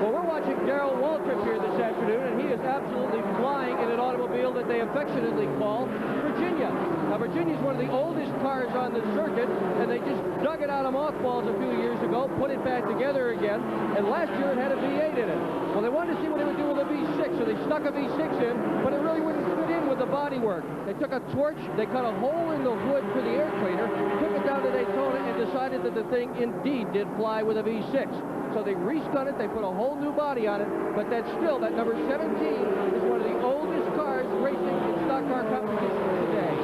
Well, we're watching Darrell Waltrip here this afternoon, and he is absolutely flying in an automobile that they affectionately call Virginia. Now, Virginia's one of the oldest cars on the circuit, and they just dug it out of mothballs a few years ago, put it back together again, and last year it had a V8 in it. Well, they wanted to see what they would do with a V6, so they stuck a V6 in, but it really wouldn't fit in with the bodywork. They took a torch, they cut a hole in the hood for the air cleaner, took it down to Daytona, and decided that the thing indeed did fly with a V6. So they respun it, they put a whole new body on it, but that's still, that number 17 is one of the oldest cars racing in stock car competition today.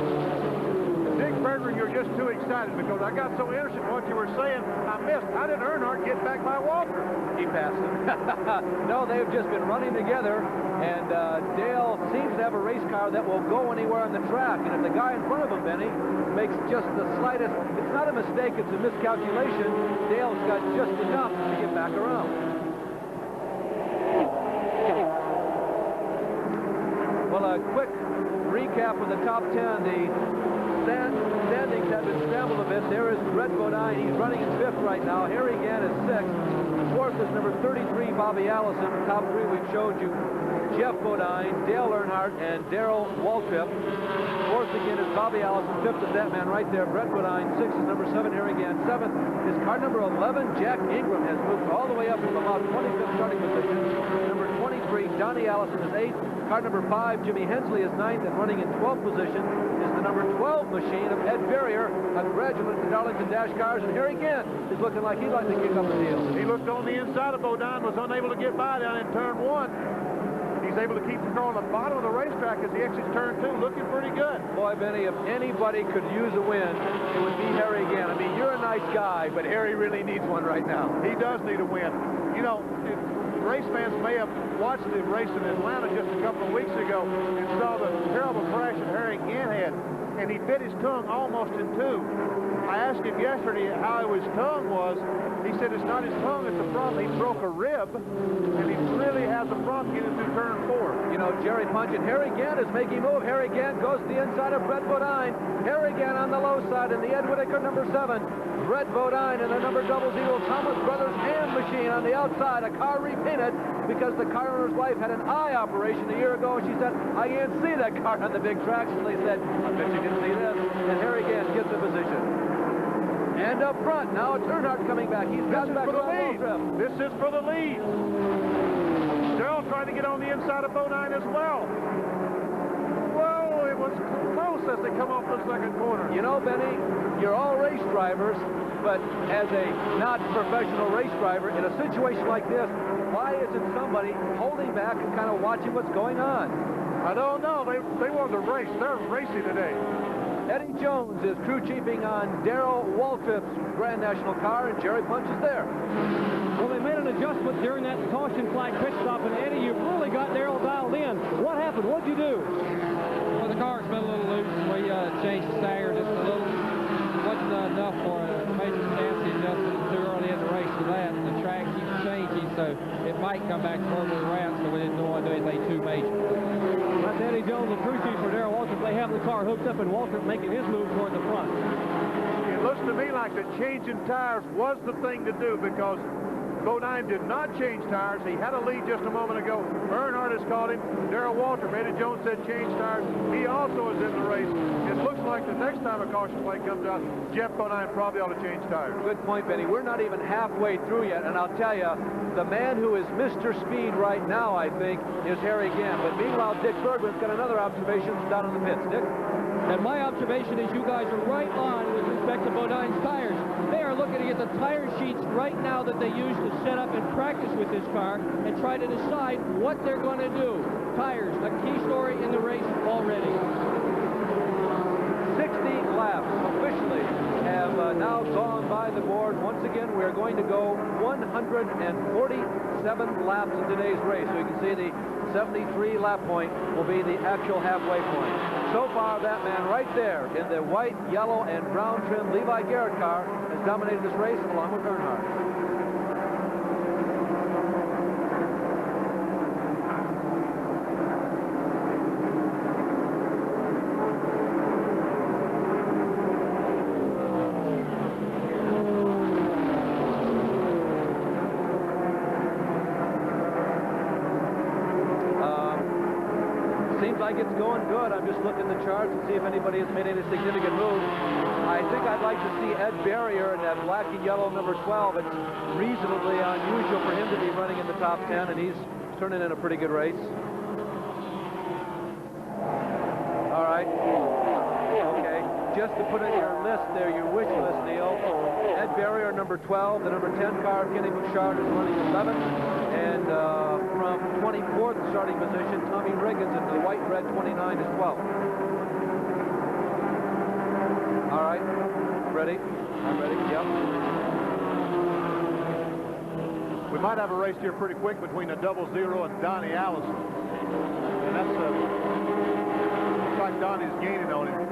Dick Berger, you're just too excited, because I got so interested in what you were saying, I missed. How did Earnhardt get back by Waltrip? He passed him. No, they've just been running together, and Dale seems to have a race car that will go anywhere on the track, and if the guy in front of him, Benny, makes just the slightest, it's not a mistake, it's a miscalculation, Dale's got just enough to get back around. Well, a quick recap of the top 10. The standings have been scrambled a bit. There is Brett Bodine. He's running in 5th right now. Harry Gann is 6th. 4th is number 33, Bobby Allison. Top 3 we've showed you. Jeff Bodine, Dale Earnhardt, and Darrell Waltrip. 4th again is Bobby Allison. 5th is that man right there, Brett Bodine. 6th is number 7, Harry Gann. 7th is car number 11, Jack Ingram, has moved all the way up from about 25th starting position. Number 23, Donnie Allison is 8th. Car number 5, Jimmy Hensley, is 9th, and running in 12th position is the number 12 machine of Ed Berrier, a graduate of the Darlington Dash Cars, and Harry Gann is looking like he'd like to kick up the deal. He looked on the inside of Bodine, was unable to get by down in turn 1. He He's able to keep the car on the bottom of the racetrack as he exits turn 2, looking pretty good. Boy, Benny, if anybody could use a win, it would be Harry again. I mean, you're a nice guy, but Harry really needs one right now. He does need a win. You know, race fans may have watched the race in Atlanta just a couple of weeks ago and saw the terrible crash that Harry again had, and he bit his tongue almost in two. I asked him yesterday how his tongue was. He said it's not his tongue, it's the problem. He broke a rib, and he really has a problem getting through turn 4. You know, Jerry Punch and Harry Gant is making move. Harry Gant goes to the inside of Brett Bodine. Harry Gant on the low side in the Ed Whitaker number 7. Brett Bodine in the number 00 Thomas Brothers Hand Machine on the outside. A car repainted because the car owner's wife had an eye operation a year ago, and she said, I can't see that car on the big tracks. And they said, I bet you can see this. And Harry Gant gets the position. And up front, now it's Earnhardt coming back. He's got back for the lead. This is for the lead. Darrell trying to get on the inside of Bodine as well. Whoa, it was close as they come off the second corner. You know, Benny, you're all race drivers, but as a not professional race driver, in a situation like this, why isn't somebody holding back and kind of watching what's going on? I don't know. They want to race. They're racing today. Eddie Jones is crew chiefing on Darrell Waltrip's Grand National car, and Jerry Punch is there. Well, they made an adjustment during that caution flag pit stop, and Eddie, you've really got Darrell dialed in. What happened? What'd you do? Well, the car's been a little loose. We changed the stagger just a little. It wasn't enough for a major stance adjustment too early in the race for that. The track keeps changing, so it might come back to where we were at, so we didn't want to do anything too major. That's Eddie Jones, the crew chief for Darrell Waltrip. They have the car hooked up, and Waltrip making his move toward the front. It looks to me like that changing tires was the thing to do, because Bodine did not change tires. He had a lead just a moment ago. Earnhardt has caught him. Darrell Waltrip, Eddie Jones said change tires. He also is in the race. It looks like the next time a caution flag comes out, Jeff Bodine probably ought to change tires. Good point, Benny. We're not even halfway through yet, and I'll tell you, the man who is Mr. Speed right now, I think, is Harry Gant. But meanwhile, Dick Bergman's got another observation down in the pits. Dick? And my observation is you guys are right on with respect to Bodine's tires. They are looking at the tire sheets right now that they use to set up and practice with this car and try to decide what they're going to do. Tires, a key story in the race already. 60 laps officially have now gone by the board. Once again, we're going to go 147 laps in today's race. So you can see the 73 lap point will be the actual halfway point. So far, that man right there in the white, yellow, and brown trim Levi Garrett car has dominated this race along with Earnhardt. It's going good. I'm just looking at the charts to see if anybody has made any significant moves. I think I'd like to see Ed Barrier in that black and yellow number 12. It's reasonably unusual for him to be running in the top 10, and he's turning in a pretty good race. All right. Okay. Just to put in your list there, your wish list, Neil. Ed Barrier, number 12. The number 10 car, Kenny Bouchard, is running 11th. And from 24th starting position, Tommy Riggins into the white and red 29 is 12th. All right. Ready? I'm ready. Yep. We might have a race here pretty quick between the 00 and Donnie Allison. And that's looks like Donnie's gaining on him.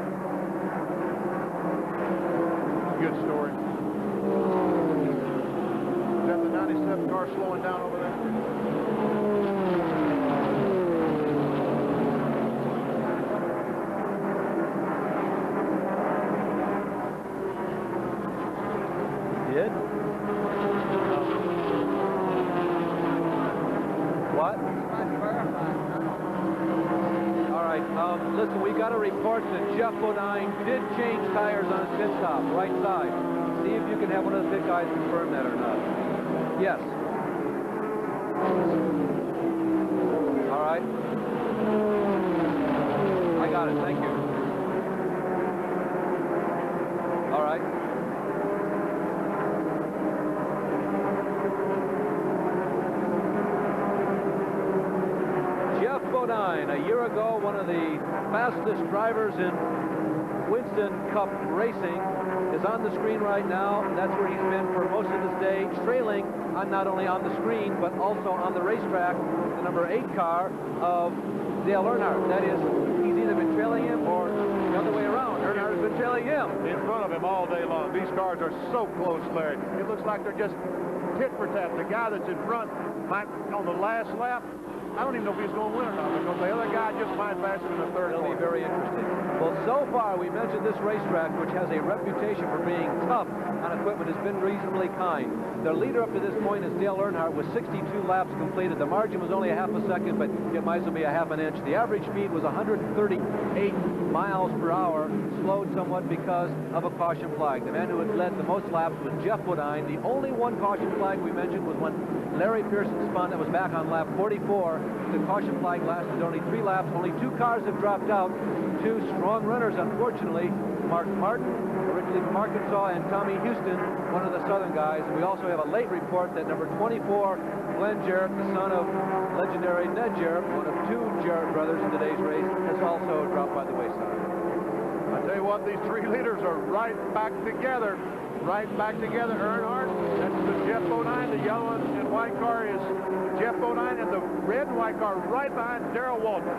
Good story. Is that the 97 car slowing down over there? Did? What? All right. Listen, we got a report that Jeff Bodine did change tires on his pit stop, right side. See if you can have one of the pit guys confirm that or not. Yes. All right. I got it. Thank you. All right. Jeff Bodine, a year ago, one of the fastest drivers in Winston Cup racing, is on the screen right now. That's where he's been for most of his day, trailing on not only on the screen, but also on the racetrack, the number 8 car of Dale Earnhardt. That is, he's either been trailing him or the other way around. Earnhardt has been trailing him. In front of him all day long. These cars are so close, Larry. It looks like they're just tit for tat. The guy that's in front might, on the last lap, I don't even know if he's going to win or not, because the other guy just might pass him in the third. It'll be very interesting. Well, so far, we mentioned this racetrack, which has a reputation for being tough on equipment, has been reasonably kind. The leader up to this point is Dale Earnhardt with 62 laps completed. The margin was only a half a second, but it might as well be a half an inch. The average speed was 138 miles per hour, slowed somewhat because of a caution flag. The man who had led the most laps was Jeff Bodine. The only one caution flag we mentioned was when Larry Pearson spun. That was back on lap 44. The caution flag lasted only 3 laps. Only 2 cars have dropped out. 2 strong runners, unfortunately. Mark Martin, originally from Arkansas, and Tommy Houston, one of the Southern guys. And we also have a late report that number 24, Glenn Jarrett, the son of legendary Ned Jarrett, one of 2 Jarrett brothers in today's race, has also dropped by the wayside. I tell you what, these 3 leaders are right back together. Right back together. Earnhardt, that's the Jeff Bodine. The yellow and white car is Jeff Bodine, and the red and white car right behind Darrell Waltrip.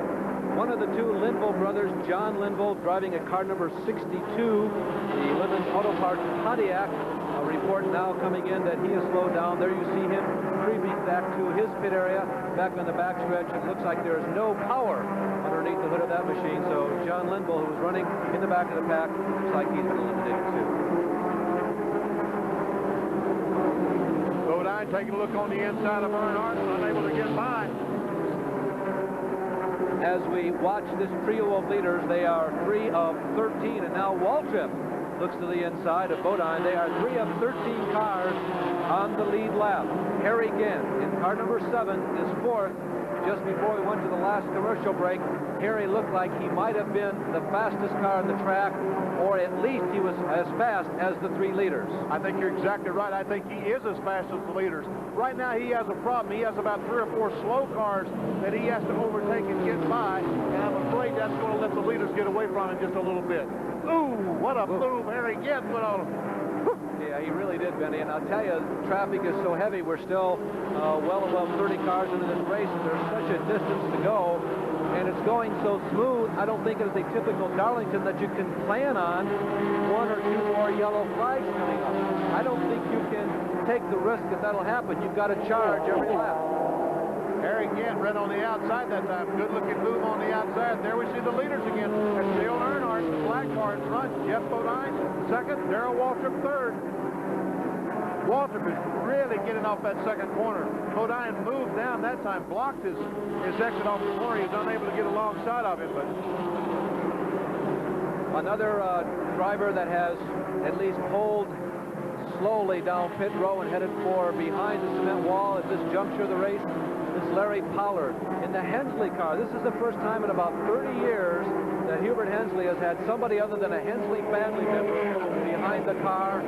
One of the 2 Linville brothers, John Linville, driving a car number 62, the Lemon Auto Parts Pontiac. A report now coming in that he has slowed down. There you see him creeping back to his pit area, back on the backstretch. It looks like there is no power underneath the hood of that machine. So John Linville, who was running in the back of the pack, looks like he's been eliminated too. Bodine taking a look on the inside of Earnhardt, unable to get by. As we watch this trio of leaders, they are 3 of 13, and now Waltrip looks to the inside of Bodine. They are 3 of 13 cars on the lead lap. Harry Gant in car number 7 is 4th. Just before we went to the last commercial break, Harry looked like he might have been the fastest car on the track, or at least he was as fast as the 3 leaders. I think you're exactly right. I think he is as fast as the leaders. Right now he has a problem. He has about 3 or 4 slow cars that he has to overtake and get by, and I'm afraid that's going to let the leaders get away from him just a little bit. Ooh, what a move Harry Gant put on him. Yeah, he really did, Benny. And I'll tell you, traffic is so heavy. We're still well above 30 cars into this race, and there's such a distance to go. And it's going so smooth, I don't think it's a typical Darlington that you can plan on 1 or 2 more yellow flags coming up. I don't think you can take the risk that that'll happen. You've got to charge every lap. Harry Gant ran on the outside that time. Good-looking move on the outside. There we see the leaders again. That's Dale Earnhardt, the black car in front. Jeff Bodine, 2nd. Darrell Waltrip, 3rd. Waltrip is really getting off that 2nd corner. Bodine moved down that time, blocked his exit off the corner. He was unable to get alongside of him. But another driver that has at least pulled slowly down pit row and headed for behind the cement wall at this juncture of the race is Larry Pollard in the Hensley car. This is the first time in about 30 years that Hubert Hensley has had somebody other than a Hensley family member behind the car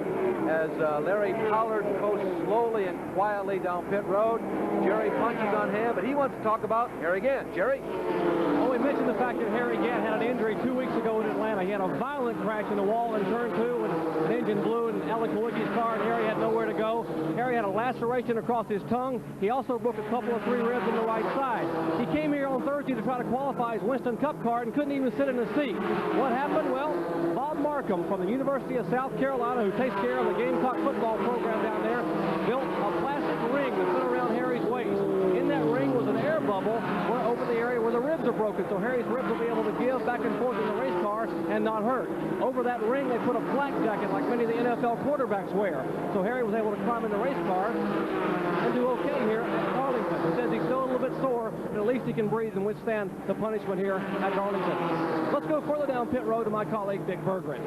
as Larry Pollard coasts slowly and quietly down pit road. Jerry punches on him, but he wants to talk about Harry Gant. Jerry? Well, we mentioned the fact that Harry Gant had an injury 2 weeks ago in Atlanta. He had a violent crash in the wall in turn 2 and an engine blew in Alec Kowicki's car, and Harry had nowhere to go. Harry had a laceration across his tongue. He also broke a couple of 3 ribs on the right side. He came here on Thursday to try to qualify his Winston Cup car and couldn't even sit in the seat. What happened? Well, Bob Markham from the University of South Carolina, who takes care of the Gamecock football program down there, built a plastic ring that fit around Harry's waist. In that ring was an air bubble over the area where the ribs are broken, so Harry's ribs will be able to give back and forth in the race car and not hurt. Over that ring, they put a flak jacket like many of the NFL quarterbacks wear. So Harry was able to climb in the race car and do okay here at Darlington. He says he's still a little bit sore, but at least he can breathe and withstand the punishment here at Darlington. Let's go further down pit road to my colleague, Dick Berggren.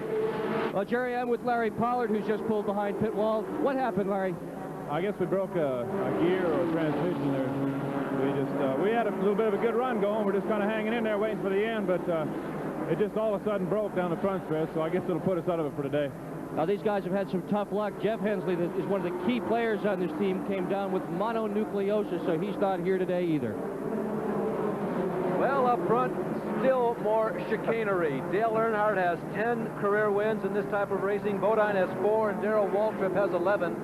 Well, Jerry, I'm with Larry Pollard, who's just pulled behind pit wall. What happened, Larry? I guess we broke a gear or a transmission there. We had a little bit of a good run going. We're just kind of hanging in there waiting for the end, but it just all of a sudden broke down the front stretch, so I guess it'll put us out of it for today. Now, these guys have had some tough luck. Jeff Hensley, that is one of the key players on this team, came down with mononucleosis, so he's not here today either. Well, up front, still more chicanery. Dale Earnhardt has 10 career wins in this type of racing. Bodine has 4, and Darrell Waltrip has 11.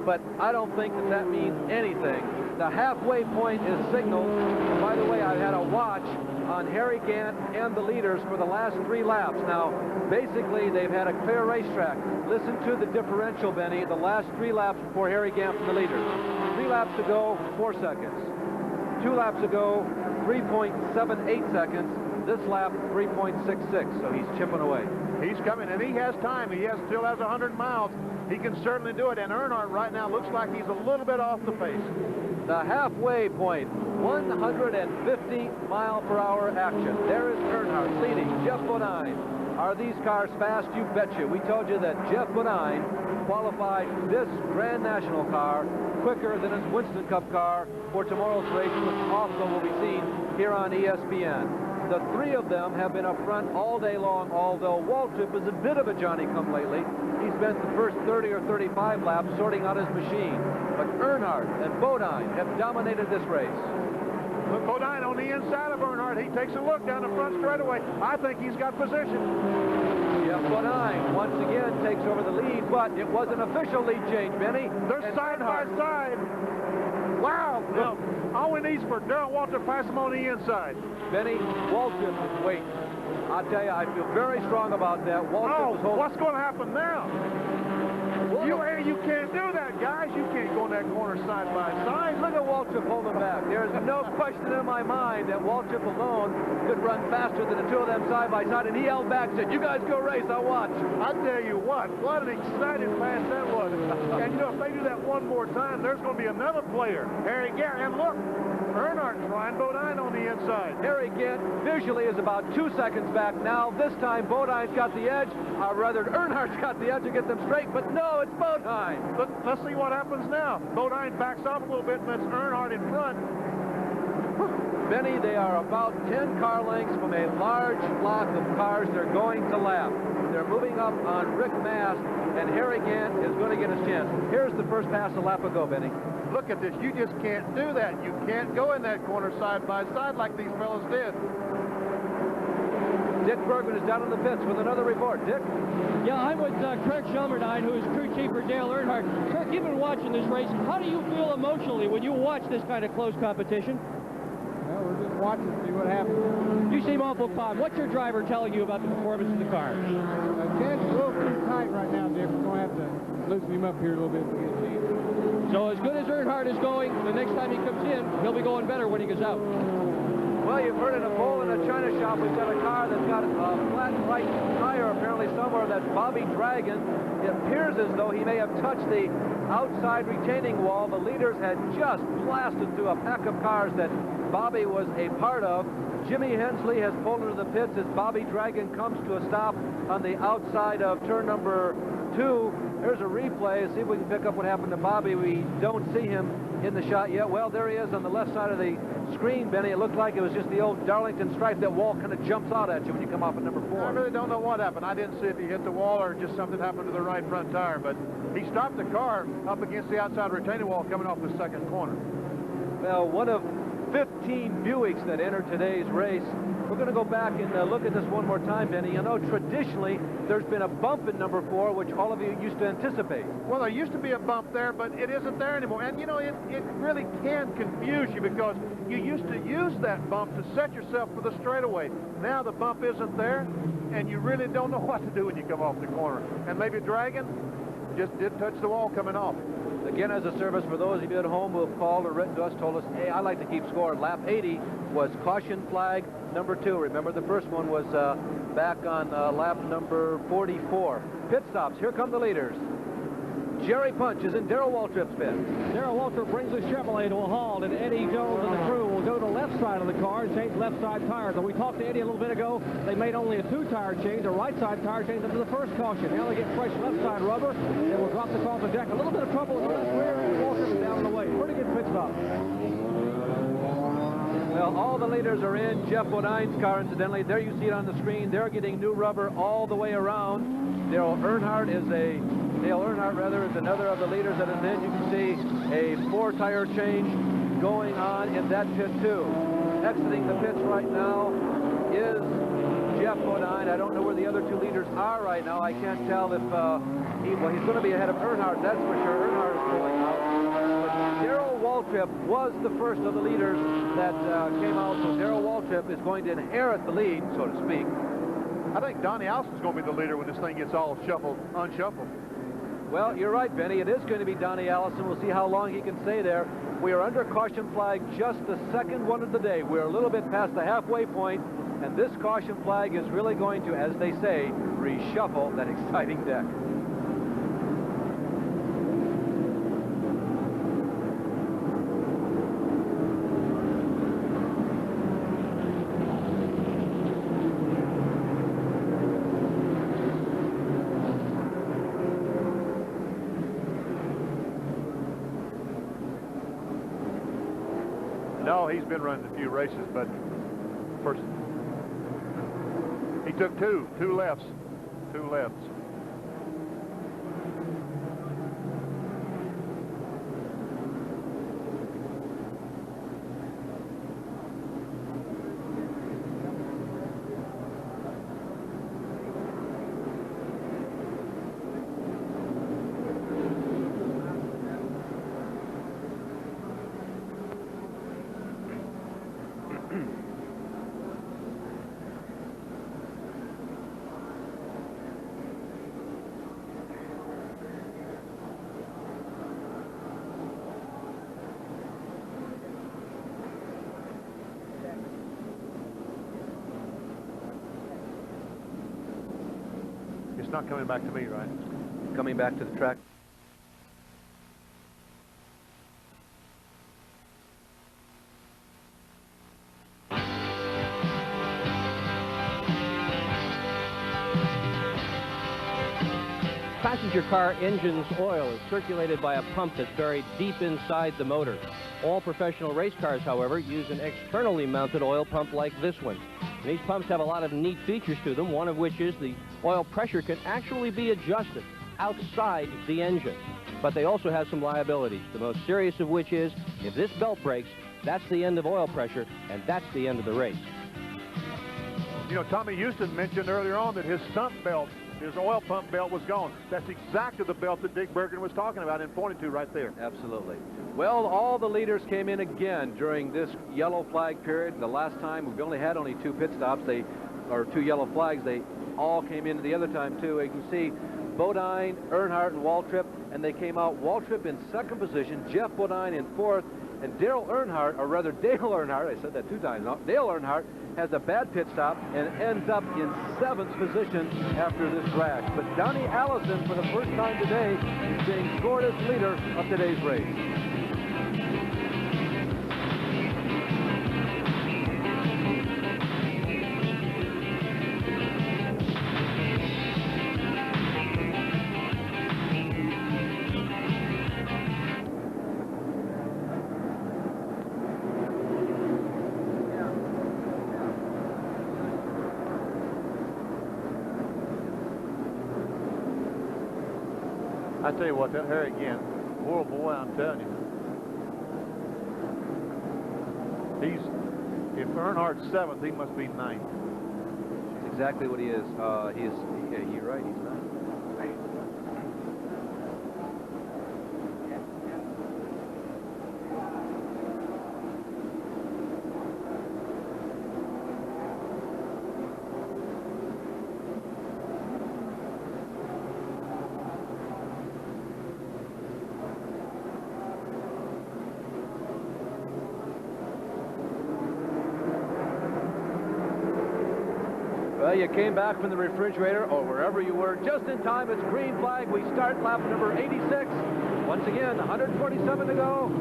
But I don't think that that means anything. The halfway point is signaled. And by the way, I've had a watch on Harry Gant and the leaders for the last 3 laps. Now, basically, they've had a clear racetrack. Listen to the differential, Benny, the last 3 laps before Harry Gant from the leaders. 3 laps ago, 4 seconds. 2 laps ago, 3.78 seconds. This lap, 3.66, so he's chipping away. He's coming, and he has time. He still has 100 miles. He can certainly do it, and Earnhardt right now looks like he's a little bit off the pace. The halfway point, 150 mile per hour action. There is Earnhardt leading Jeff Bodine. Are these cars fast? You betcha. We told you that Jeff Bodine qualified this Grand National car quicker than his Winston Cup car for tomorrow's race, which also will be seen here on ESPN. The 3 of them have been up front all day long, although Waltrip is a bit of a Johnny-come-lately. He spent the first 30 or 35 laps sorting out his machine. But Earnhardt and Bodine have dominated this race. Look, Bodine on the inside of Earnhardt. He takes a look down the front straightaway. I think he's got position. Jeff Bodine once again takes over the lead, but it was an official lead change, Benny. They're side by side. Wow. Look, all we need is for Darrell Waltrip to pass him on the inside. Benny, Waltrip is waiting. I'll tell you, I feel very strong about that. Waltrip is holding. What's going to happen now? You can't do that, guys. You can't go in that corner side by side. Look at Waltrip holding back. There's no question in my mind that Waltrip alone could run faster than the 2 of them side by side, and he held back and said, you guys go race, I'll watch. I tell you what an exciting pass that was. And you know, if they do that one more time, there's going to be another player, Harry Gant. And look, Earnhardt trying Bodine on the inside. Harry Gant visually is about 2 seconds back now. This time Bodine's got the edge, or rather Earnhardt's got the edge to get them straight, but no, it's Bodine. Let's see what happens now. Bodine backs off a little bit and lets Earnhardt in front. Benny, they are about 10 car lengths from a large block of cars they're going to lap. They're moving up on Rick Mast, and Harry Gant is going to get his chance. Here's the first pass a lap ago, Benny. Look at this. You just can't do that. You can't go in that corner side by side like these fellas did. Dick Bergman is down in the pits with another report. Dick? Yeah, I'm with Kirk Shelmerdine, who is crew chief for Dale Earnhardt. Kirk, you've been watching this race. How do you feel emotionally when you watch this kind of close competition? Well, we're just watching to see what happens. You seem awful calm. What's your driver telling you about the performance of the car? Chad's a little too tight right now, Dick. We're going to have to loosen him up here a little bit to get a chance. So as good as Earnhardt is going, the next time he comes in, he'll be going better when he goes out. Well, you've heard in a poll in a China shop, we've got a car that's got a flat right tire apparently somewhere. That's Bobby Dragon. It appears as though he may have touched the outside retaining wall. The leaders had just blasted through a pack of cars that Bobby was a part of. Jimmy Hensley has pulled into the pits as Bobby Dragon comes to a stop on the outside of turn number 2. Here's a replay. See if we can pick up what happened to Bobby. We don't see him in the shot yet. Well, there he is on the left side of the screen, Benny. It looked like it was just the old Darlington stripe. That wall kind of jumps out at you when you come off at number 4. I really don't know what happened. I didn't see if he hit the wall or just something happened to the right front tire, but he stopped the car up against the outside retaining wall coming off the second corner. Well, one of 15 Buicks that entered today's race. We're going to go back and look at this one more time, Benny. You know, traditionally, there's been a bump in number 4, which all of you used to anticipate. Well, there used to be a bump there, but it isn't there anymore. And, you know, it really can confuse you because you used to use that bump to set yourself for the straightaway. Now the bump isn't there, and you really don't know what to do when you come off the corner. And maybe Dragon just did touch the wall coming off. Again, as a service for those of you at home who have called or written to us, told us, hey, I like to keep score. Lap 80 was caution flag number 2. Remember, the first one was back on lap number 44. Pit stops. Here come the leaders. Jerry Punch is in Darrell Waltrip's pit. Darrell Waltrip brings the Chevrolet to a halt, and Eddie Jones and the crew will go to the left side of the car and change left side tires. And we talked to Eddie a little bit ago. They made only a 2-tire change, a right side tire change after the first caution. Now they get fresh left side rubber, and will drop the car off the deck. A little bit of trouble in the left rear, and Waltrip is down and away. Pretty good pit stop. Well, all the leaders are in Jeff Bodine's car, incidentally. There you see it on the screen. They're getting new rubber all the way around. Dale Earnhardt is another of the leaders that is in. You can see a 4-tire change going on in that pit too. Exiting the pits right now is Jeff Bodine. I don't know where the other two leaders are right now. I can't tell if he's going to be ahead of Earnhardt, that's for sure. Earnhardt is going out. But Darrell Waltrip was the first of the leaders that came out, so Darrell Waltrip is going to inherit the lead, so to speak. I think Donnie Allison's going to be the leader when this thing gets all unshuffled. Well, you're right, Benny. It is going to be Donnie Allison. We'll see how long he can stay there. We are under caution flag, just the second one of the day. We're a little bit past the halfway point, and this caution flag is really going to, as they say, reshuffle that exciting deck. No, he's been running a few races, but first he took two lefts. It's not coming back to me, right? Coming back to the track. Passenger car engine's oil is circulated by a pump that's buried deep inside the motor. All professional race cars, however, use an externally mounted oil pump like this one. And these pumps have a lot of neat features to them, one of which is the oil pressure can actually be adjusted outside the engine. But they also have some liabilities, the most serious of which is if this belt breaks, that's the end of oil pressure, and that's the end of the race. You know, Tommy Houston mentioned earlier on that his sump belt, his oil pump belt, was gone. That's exactly the belt that Dick Bergen was talking about and pointed to right there. Absolutely. Well, all the leaders came in again during this yellow flag period. The last time we've only had two pit stops, or two yellow flags. They all came in the other time too. You can see Bodine, Earnhardt, and Waltrip, and they came out. Waltrip in second position, Jeff Bodine in fourth, and Dale Earnhardt, or rather Dale Earnhardt, I said that two times now, Dale Earnhardt has a bad pit stop and ends up in seventh position after this crash. But Donnie Allison, for the first time today, is being scored as leader of today's race. I tell you what, that Harry again, poor boy, I'm telling you. If Earnhardt's seventh, he must be ninth. That's exactly what he is. You're right, he's ninth. Well, you came back from the refrigerator or wherever you were just in time. It's green flag. We start lap number 86. Once again, 147 to go.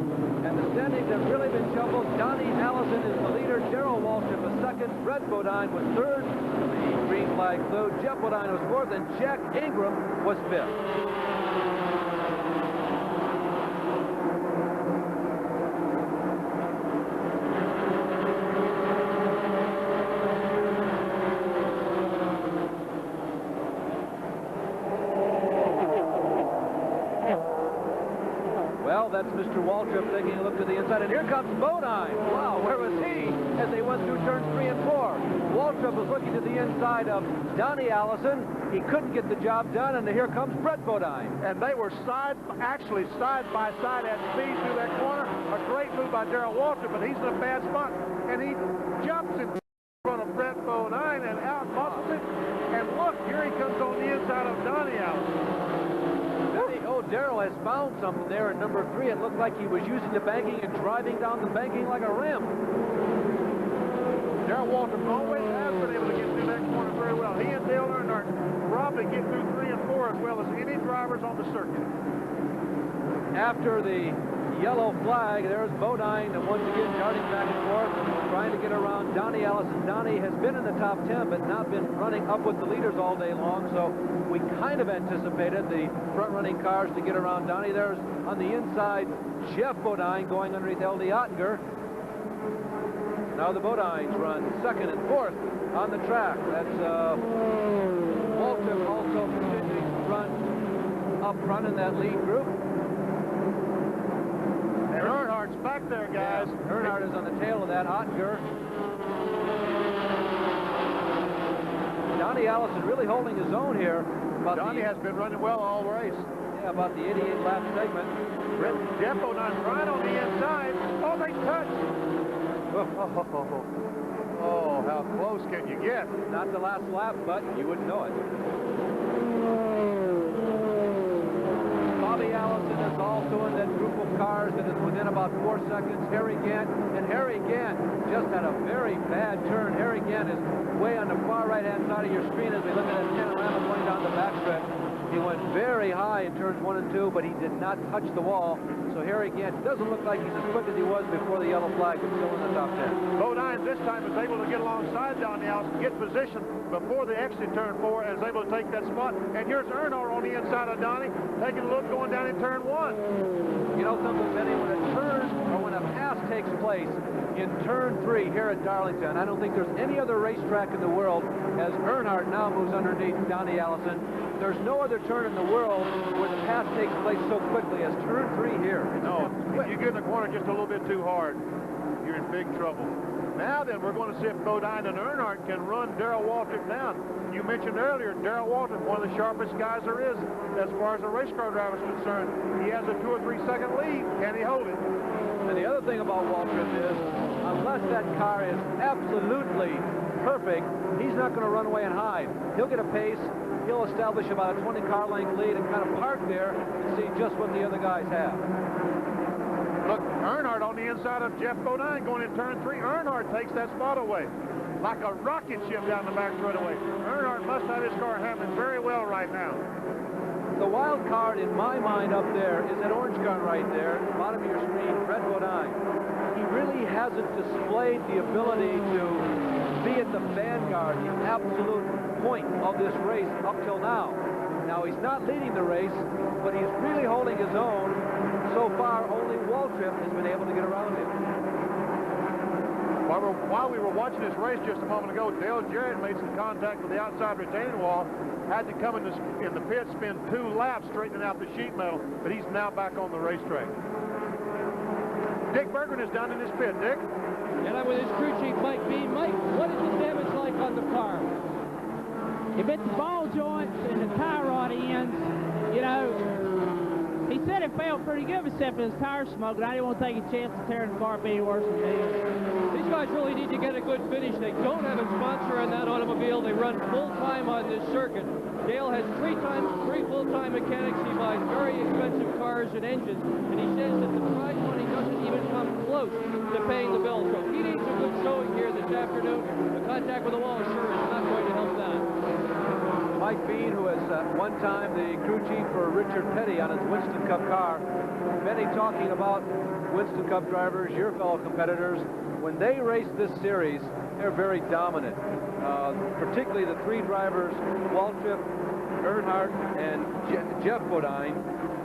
And the standings have really been shuffled. Donnie Allison is the leader. Darrell Waltrip was second. Brett Bodine was third. The green flag flew. Jeff Bodine was fourth. And Jack Ingram was fifth. That's Mr. Waltrip taking a look to the inside, and here comes Bodine. Wow, where was he as they went through turns 3 and 4? Waltrip was looking to the inside of Donnie Allison. He couldn't get the job done, and here comes Brett Bodine. And they were actually side by side at speed through that corner. A great move by Darrell Waltrip, but he's in a bad spot, and he jumps in front of Brett Bodine and out muscles it. And look, here he comes on the inside of Donnie Allison. Darrell has found something there in number 3. It looked like he was using the banking and driving down the banking like a rim. Darrell Waltrip always has been able to get through that corner very well. He and Dale Earnhardt probably get through 3 and 4 as well as any drivers on the circuit. After the yellow flag, there's Bodine, and once again darting back and forth, trying to get around Donnie Allison. Donnie has been in the top 10, but not been running up with the leaders all day long, so we kind of anticipated the front-running cars to get around Donnie. There's, on the inside, Jeff Bodine going underneath L.D. Ottinger. Now the Bodines run 2nd and 4th on the track. That's Waltrip also continuing to run up front in that lead group. And Earnhardt's back there, guys. Yeah, Earnhardt is on the tail of that. Ottinger. Donnie Allison really holding his own here. Donnie has been running well all race. Yeah, about the 88-lap segment. Jeff Bodine right on the inside. Oh, they touched. Oh, how close can you get? Not the last lap, but you wouldn't know it. Bobby Allison is also in that group of cars that is within about 4 seconds. Harry Gant, and Harry Gant just had a very bad turn. Harry Gant is way on the far right-hand side of your screen as we look at that panorama going down the backstretch. He went very high in turns 1 and 2, but he did not touch the wall. So Harry Gant doesn't look like he's as quick as he was before the yellow flag, but still in the top 10. Bodine this time is able to get alongside Donnie Allison, get position before the exit turn 4, and is able to take that spot. And here's Earnhardt on the inside of Donnie, taking a look going down in turn 1. You know something, Benny, when a turn or when a pass takes place in turn 3 here at Darlington, I don't think there's any other racetrack in the world, as Earnhardt now moves underneath Donnie Allison. There's no other turn in the world where the pass takes place so quickly as turn 3 here. No, if you get in the corner just a little bit too hard, you're in big trouble. Now then, we're going to see if Bodine and Earnhardt can run Darrell Waltrip down. You mentioned earlier, Darrell Waltrip, one of the sharpest guys there is as far as a race car driver is concerned. He has a 2 or 3 second lead. Can he hold it? And the other thing about Waltrip is, unless that car is absolutely perfect, he's not going to run away and hide. He'll get a pace. He'll establish about a 20 car length lead and kind of park there and see just what the other guys have. Look, Earnhardt on the inside of Jeff Bodine going in turn 3. Earnhardt takes that spot away like a rocket ship down the back straightaway. Earnhardt must have his car handling very well right now. The wild card in my mind up there is that orange car right there, bottom of your screen, Brett Bodine. He really hasn't displayed the ability to be at the vanguard, the absolute point of this race up till now. Now, he's not leading the race, but he's really holding his own. So far, only Waltrip has been able to get around him. While we were watching this race just a moment ago, Dale Jarrett made some contact with the outside retaining wall, had to come in the pit, spend 2 laps straightening out the sheet metal, but he's now back on the racetrack. Dick Berggren is down in his pit. Dick? And I'm with his crew chief, Mike Bean. Mike, what is the damage like on the car? It bit the ball joints and the tie rod ends. You know, he said it felt pretty good except for his tire smoke, and I didn't want to take a chance of tearing the car up any worse than me. These guys really need to get a good finish. They don't have a sponsor on that automobile. They run full-time on this circuit. Dale has 3 full-time mechanics. He buys very expensive cars and engines, and he says that the prize money doesn't even come close to paying the bill. So he needs a good showing here this afternoon. The contact with the wall sure is not going to help that. Mike Bean, who was one time the crew chief for Richard Petty on his Winston Cup car. Benny, talking about Winston Cup drivers, your fellow competitors, when they race this series, they're very dominant. Particularly the 3 drivers, Waltrip, Earnhardt, and Jeff Bodine.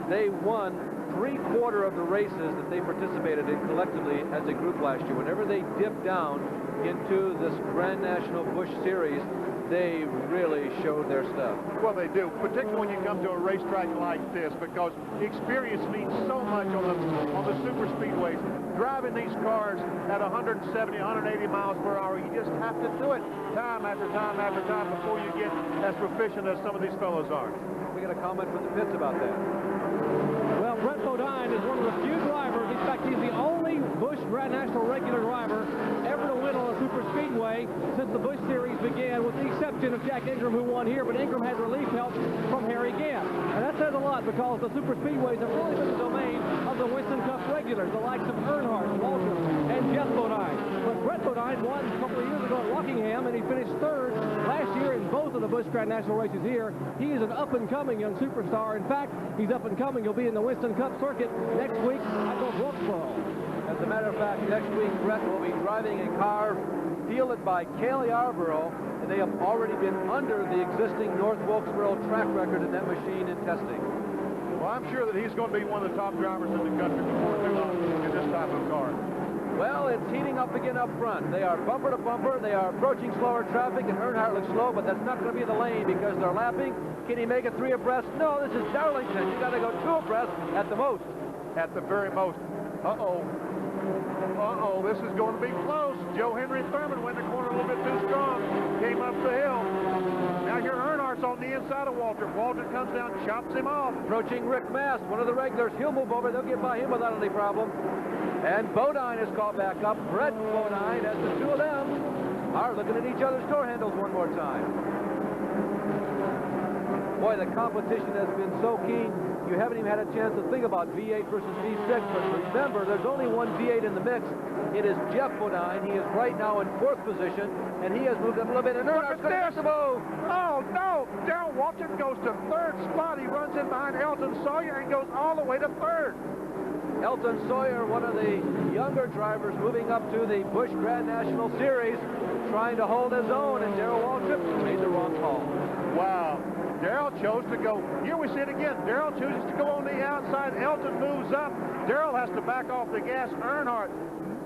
They won 3/4 of the races that they participated in collectively as a group last year. Whenever they dipped down, into this Grand National Busch Series, they really showed their stuff. Well, they do, particularly when you come to a racetrack like this, because experience means so much on the super speedways. Driving these cars at 170, 180 miles per hour, you just have to do it time after time after time before you get as proficient as some of these fellows are. We got a comment from the pits about that. Well, Brett Bodine is one of the few drivers. In fact, he's the only Busch Grand National regular driver ever to win on a super speedway since the Busch Series began, with the exception of Jack Ingram, who won here, but Ingram had relief help from Harry Gant. And that says a lot, because the super speedways have really been the domain of the Winston Cup regulars, the likes of Earnhardt, Walter, and Jeff Bodine. But Brett Bodine won a couple of years ago at Rockingham, and he finished third last year in both of the Busch Grand National races here. He is an up-and-coming young superstar. In fact, he's up-and-coming. He'll be in the Winston Cup circuit next week at Wilkesboro. As a matter of fact, next week, Brett will be driving a car fielded by Cale Yarborough, and they have already been under the existing North Wilkesboro track record in that machine in testing. Well, I'm sure that he's going to be one of the top drivers in the country before too long in this type of car. Well, it's heating up again up front. They are bumper to bumper. They are approaching slower traffic, and Earnhardt looks slow, but that's not going to be the lane because they're lapping. Can he make it 3 abreast? No, this is Darlington. You got to go 2 abreast at the most. At the very most. Uh-oh. Uh-oh, this is going to be close. Joe Henry Thurman went in the corner a little bit too strong. Came up the hill. Now here Earnhardt's on the inside of Walter. Walter comes down, chops him off. Approaching Rick Mast, one of the regulars. He'll move over. They'll get by him without any problem. And Bodine is called back up. Brett Bodine, as the two of them are looking at each other's door handles one more time. Boy, the competition has been so keen, you haven't even had a chance to think about V8 versus V6, but remember, there's only one V8 in the mix. It is Jeff Bodine. He is right now in 4th position, and he has moved up a little bit, and Earnhardt's going to move. Oh, no! Darrell Waltrip goes to 3rd spot. He runs in behind Elton Sawyer and goes all the way to 3rd. Elton Sawyer, one of the younger drivers, moving up to the Busch Grand National Series, trying to hold his own, and Darrell Waltrip made the wrong call. Wow. Darrell chose to go. Here we see it again. Darrell chooses to go on the outside. Elton moves up. Darrell has to back off the gas. Earnhardt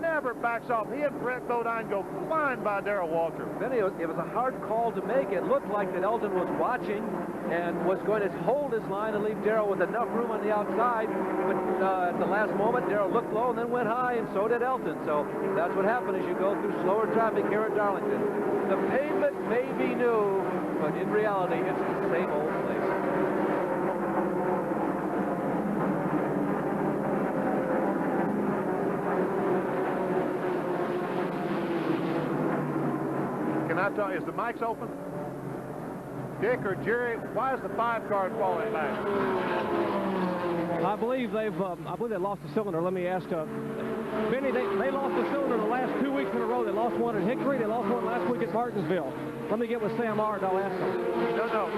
never backs off. He and Brett Bodine go flying by Darrell Waltrip. Benny, it was a hard call to make. It looked like that Elton was watching and was going to hold his line and leave Darrell with enough room on the outside. But at the last moment, Darrell looked low and then went high, and so did Elton. So that's what happened as you go through slower traffic here at Darlington. The pavement may be new, but in reality, it's the same old place. Can I tell you, is the mics open? Dick or Jerry, why is the 5 car falling back? I believe they lost a cylinder. Let me ask Benny, they lost a cylinder the last 2 weeks in a row. They lost one at Hickory. They lost one last week at Martinsville. Let me get with Sam Ard. I'll ask him. No,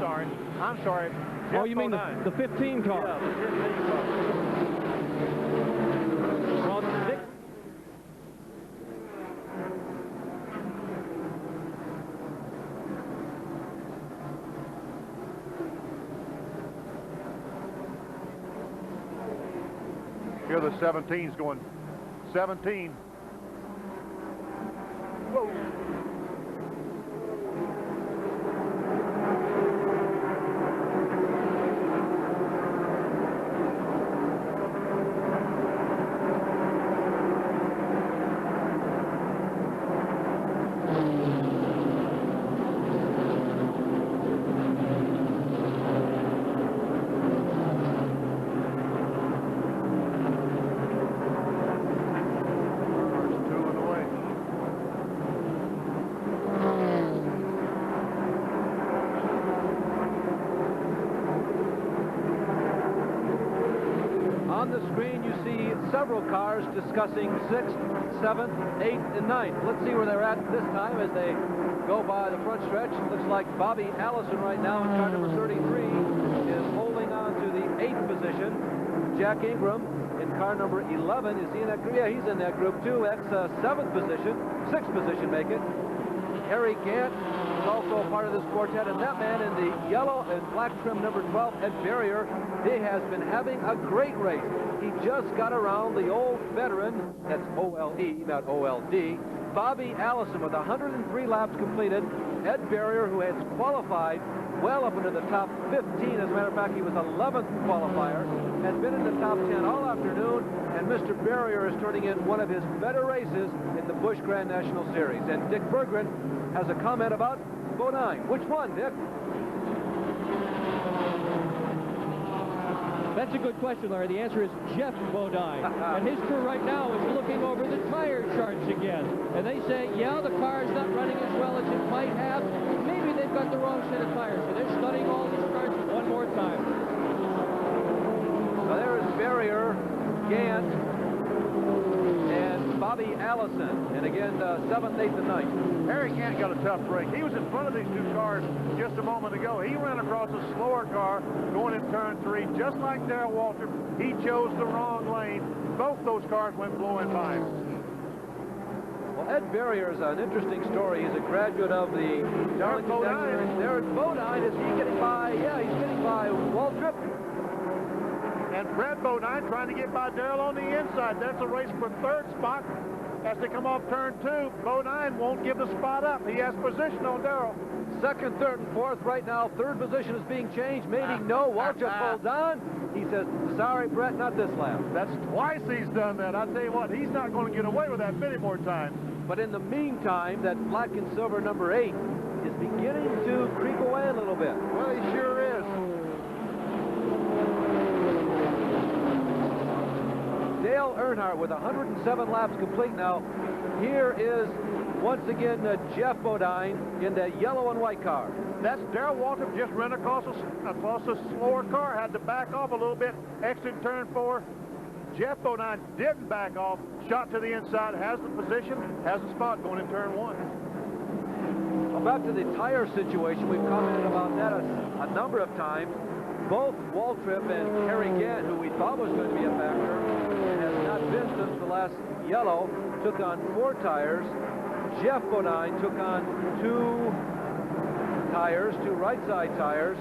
Bodine. I'm sorry. Oh, you mean the 15 car? Yeah, the 15 car. Well, Dick. Here the 17's going. 17. Whoa. On the screen, you see several cars discussing 6th, 7th, 8th, and 9th. Let's see where they're at this time as they go by the front stretch. Looks like Bobby Allison right now in car number 33 is holding on to the 8th position. Jack Ingram in car number 11. Is he in that group? Yeah, he's in that group too. That's 7th position. 6th position, make it. Harry Gant is also a part of this quartet, and that man in the yellow and black trim number 12, Ed Barrier, he has been having a great race. He just got around the old veteran, that's O-L-E, not O-L-D, Bobby Allison with 103 laps completed. Ed Barrier, who has qualified well up into the top 15. As a matter of fact, he was 11th qualifier, has been in the top 10 all afternoon, and Mr. Barrier is turning in one of his better races in the Busch Grand National Series. And Dick Berggren has a comment about Bodine. Which one, Dick? That's a good question, Larry. The answer is Jeff Bodine. And his crew right now is looking over the tire charts again. And they say, yeah, the car's not running as well as it might have. Maybe they've got the wrong set of tires. So they're studying all these charts one more time. So there is Barrier, Gant, and Bobby Allison. And again, 7th, 8th, and 9th. Harry Gant got a tough break. He was in front of these two cars just a moment ago. He ran across a slower car going in turn 3, just like Darrell Waltrip. He chose the wrong lane. Both those cars went blowing by him. Well, Ed Barrier is an interesting story. He's a graduate of the Darlington Raceway. There's Bodine. Is he getting by? Yeah, he's getting by Waltrip. And Fred Bodine trying to get by Darrell on the inside. That's a race for 3rd spot. As they come off turn 2, Bodine won't give the spot up. He has position on Darrell. 2nd, 3rd, and 4th right now. 3rd position is being changed. Maybe no. Waltrip holds on. He says, sorry, Brett, not this lap. That's twice he's done that. I tell you what, he's not going to get away with that many more times. But in the meantime, that black and silver number 8 is beginning to creep away a little bit. Well, he sure is. Dale Earnhardt with 107 laps complete now. Here is, once again, Jeff Bodine in the yellow and white car. That's Darrell Waltrip just ran across a slower car, had to back off a little bit, exited turn 4. Jeff Bodine didn't back off, shot to the inside, has the position, has a spot going in turn 1. Well, back to the tire situation, we've commented about that a number of times. Both Waltrip and Harry Gant, who we thought was going to be a factor, has not been since the last yellow, took on 4 tires. Jeff Bodine took on 2 tires, 2 right side tires.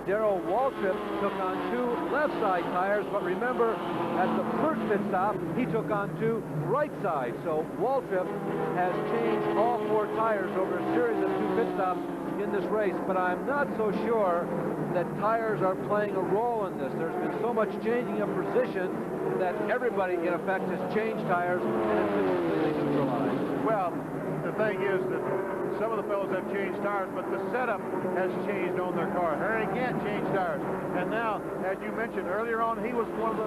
Darrell Waltrip took on 2 left side tires, but remember, at the first pit stop, he took on 2 right side. So Waltrip has changed all 4 tires over a series of 2 pit stops in this race, but I'm not so sure that tires are playing a role in this. There's been so much changing of position that everybody, in effect, has changed tires and it's been completely neutralized. Well, the thing is that some of the fellows have changed tires, but the setup has changed on their car. Harry Gant changed tires. And now, as you mentioned earlier on, he was one of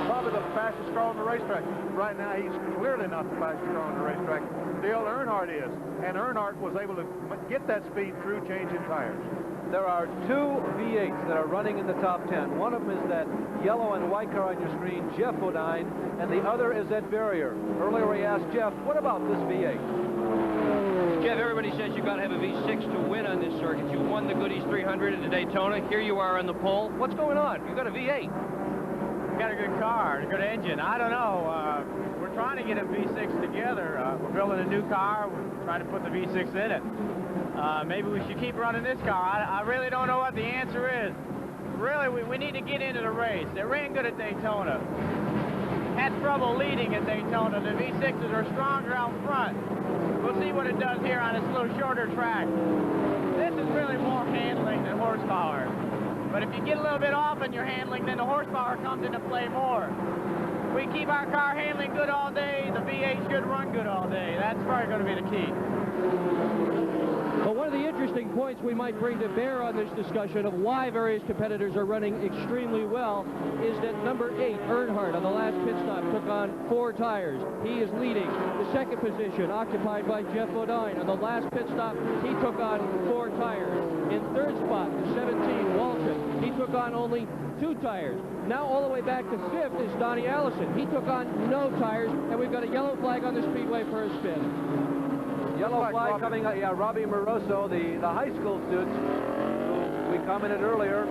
probably the fastest car on the racetrack. Right now, he's clearly not the fastest car on the racetrack. Dale Earnhardt is. And Earnhardt was able to get that speed through changing tires. There are 2 V8s that are running in the top 10. One of them is that yellow and white car on your screen, Jeff Bodine, and the other is Ed Barrier. Earlier we asked Jeff, what about this V8? Jeff, everybody says you've got to have a V6 to win on this circuit. You won the Goodies 300 in the Daytona. Here you are on the pole. What's going on? You've got a V8. We got a good car, a good engine. I don't know. We're trying to get a V6 together. We're building a new car. We're trying to put the V6 in it. Maybe we should keep running this car. I really don't know what the answer is. Really, we need to get into the race. They ran good at Daytona. Had trouble leading at Daytona. The V6s are stronger out front. We'll see what it does here on this little shorter track. This is really more handling than horsepower. But if you get a little bit off in your handling, then the horsepower comes into play more. If we keep our car handling good all day, the V8 should run good all day. That's probably going to be the key. But one of the interesting points we might bring to bear on this discussion of why various competitors are running extremely well is that number 8, Earnhardt, on the last pit stop, took on 4 tires. He is leading. The 2nd position occupied by Jeff Bodine. On the last pit stop, he took on 4 tires. In 3rd spot, the 17, Waltrip. He took on only 2 tires. Now all the way back to 5th is Donnie Allison. He took on no tires, and we've got a yellow flag on the speedway for a spin. Yellow flag coming out. Yeah, Robbie Moroso, the high school students, we commented earlier,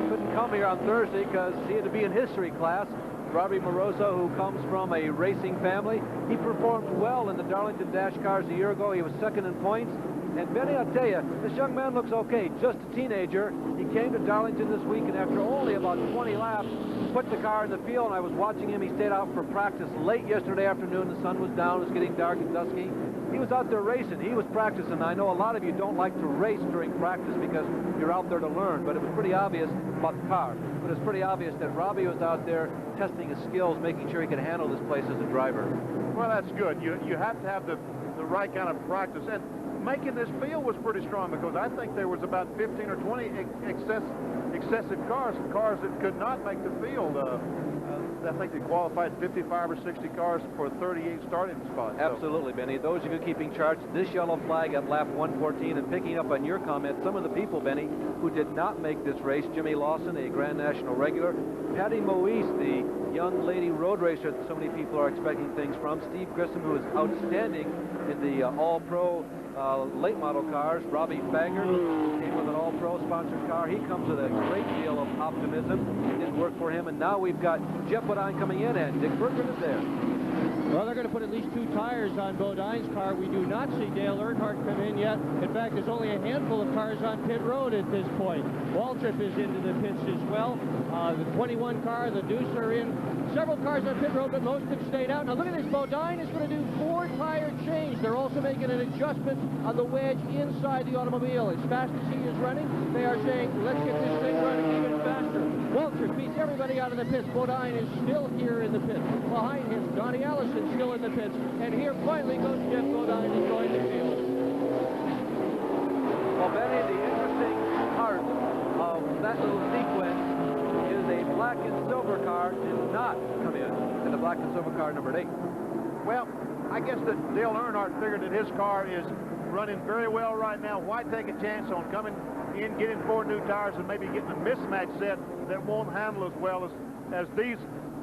couldn't come here on Thursday because he had to be in history class. Robbie Moroso, who comes from a racing family, he performed well in the Darlington Dash Cars a year ago. He was 2nd in points. And Benny, I'll tell you, this young man looks okay, just a teenager. He came to Darlington this week, and after only about 20 laps, put the car in the field, and I was watching him. He stayed out for practice late yesterday afternoon. The sun was down. It was getting dark and dusky. He was out there racing. He was practicing. I know a lot of you don't like to race during practice because you're out there to learn, but it was pretty obvious about the car. But it's pretty obvious that Robbie was out there testing his skills, making sure he could handle this place as a driver. Well, that's good. You have to have the right kind of practice. And making this field was pretty strong because I think there was about 15 or 20 excessive cars that could not make the field. I think they qualified 55 or 60 cars for 38 starting spots. Absolutely, Benny. Those of you keeping charts, this yellow flag at lap 114, and picking up on your comment, some of the people, Benny, who did not make this race: Jimmy Lawson, a Grand National regular; Patty Moise, the young lady road racer that so many people are expecting things from; Steve Grissom, who is outstanding in the all-pro late model cars; Robbie Fagger, who came with an all-pro sponsored car. He comes with a great deal of optimism. It did work for him. And now we've got Jeff Bodine coming in, and Dick Bergman is there. Well, they're going to put at least 2 tires on Bodine's car. We do not see Dale Earnhardt come in yet. In fact, there's only a handful of cars on pit road at this point. Waltrip is into the pits as well. The 21 car, the Deuce are in. Several cars on pit road, but most have stayed out. Now look at this. Bodine is going to do 4 tire change. They're also making an adjustment on the wedge inside the automobile. As fast as he is running, they are saying, let's get this thing running even faster. Waltrip beats everybody out of the pits. Bodine is still here in the pits. Behind him, Donnie Allison still in the pits. And here finally goes Jeff Bodine to join the field. Well, Benny, the interesting part of that little sequence is a black and silver car did not come in the black and silver car number 8. Well, I guess that Dale Earnhardt figured that his car is running very well right now. Why take a chance on coming in, getting 4 new tires, and maybe getting a mismatch set that won't handle as well as these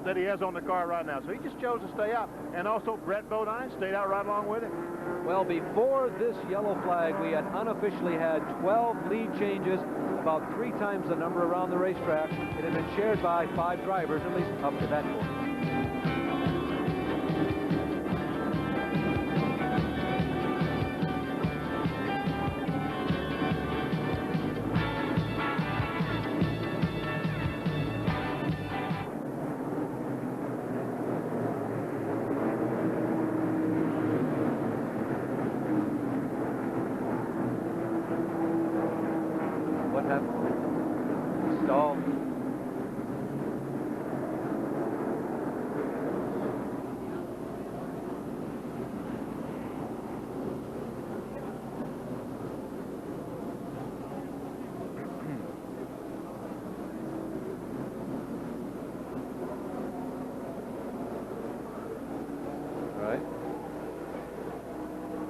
that he has on the car right now? So he just chose to stay out. And also Brett Bodine stayed out right along with him. Well, before this yellow flag, we had unofficially had 12 lead changes, about 3 times the number around the racetrack. It had been shared by 5 drivers, at least up to that point.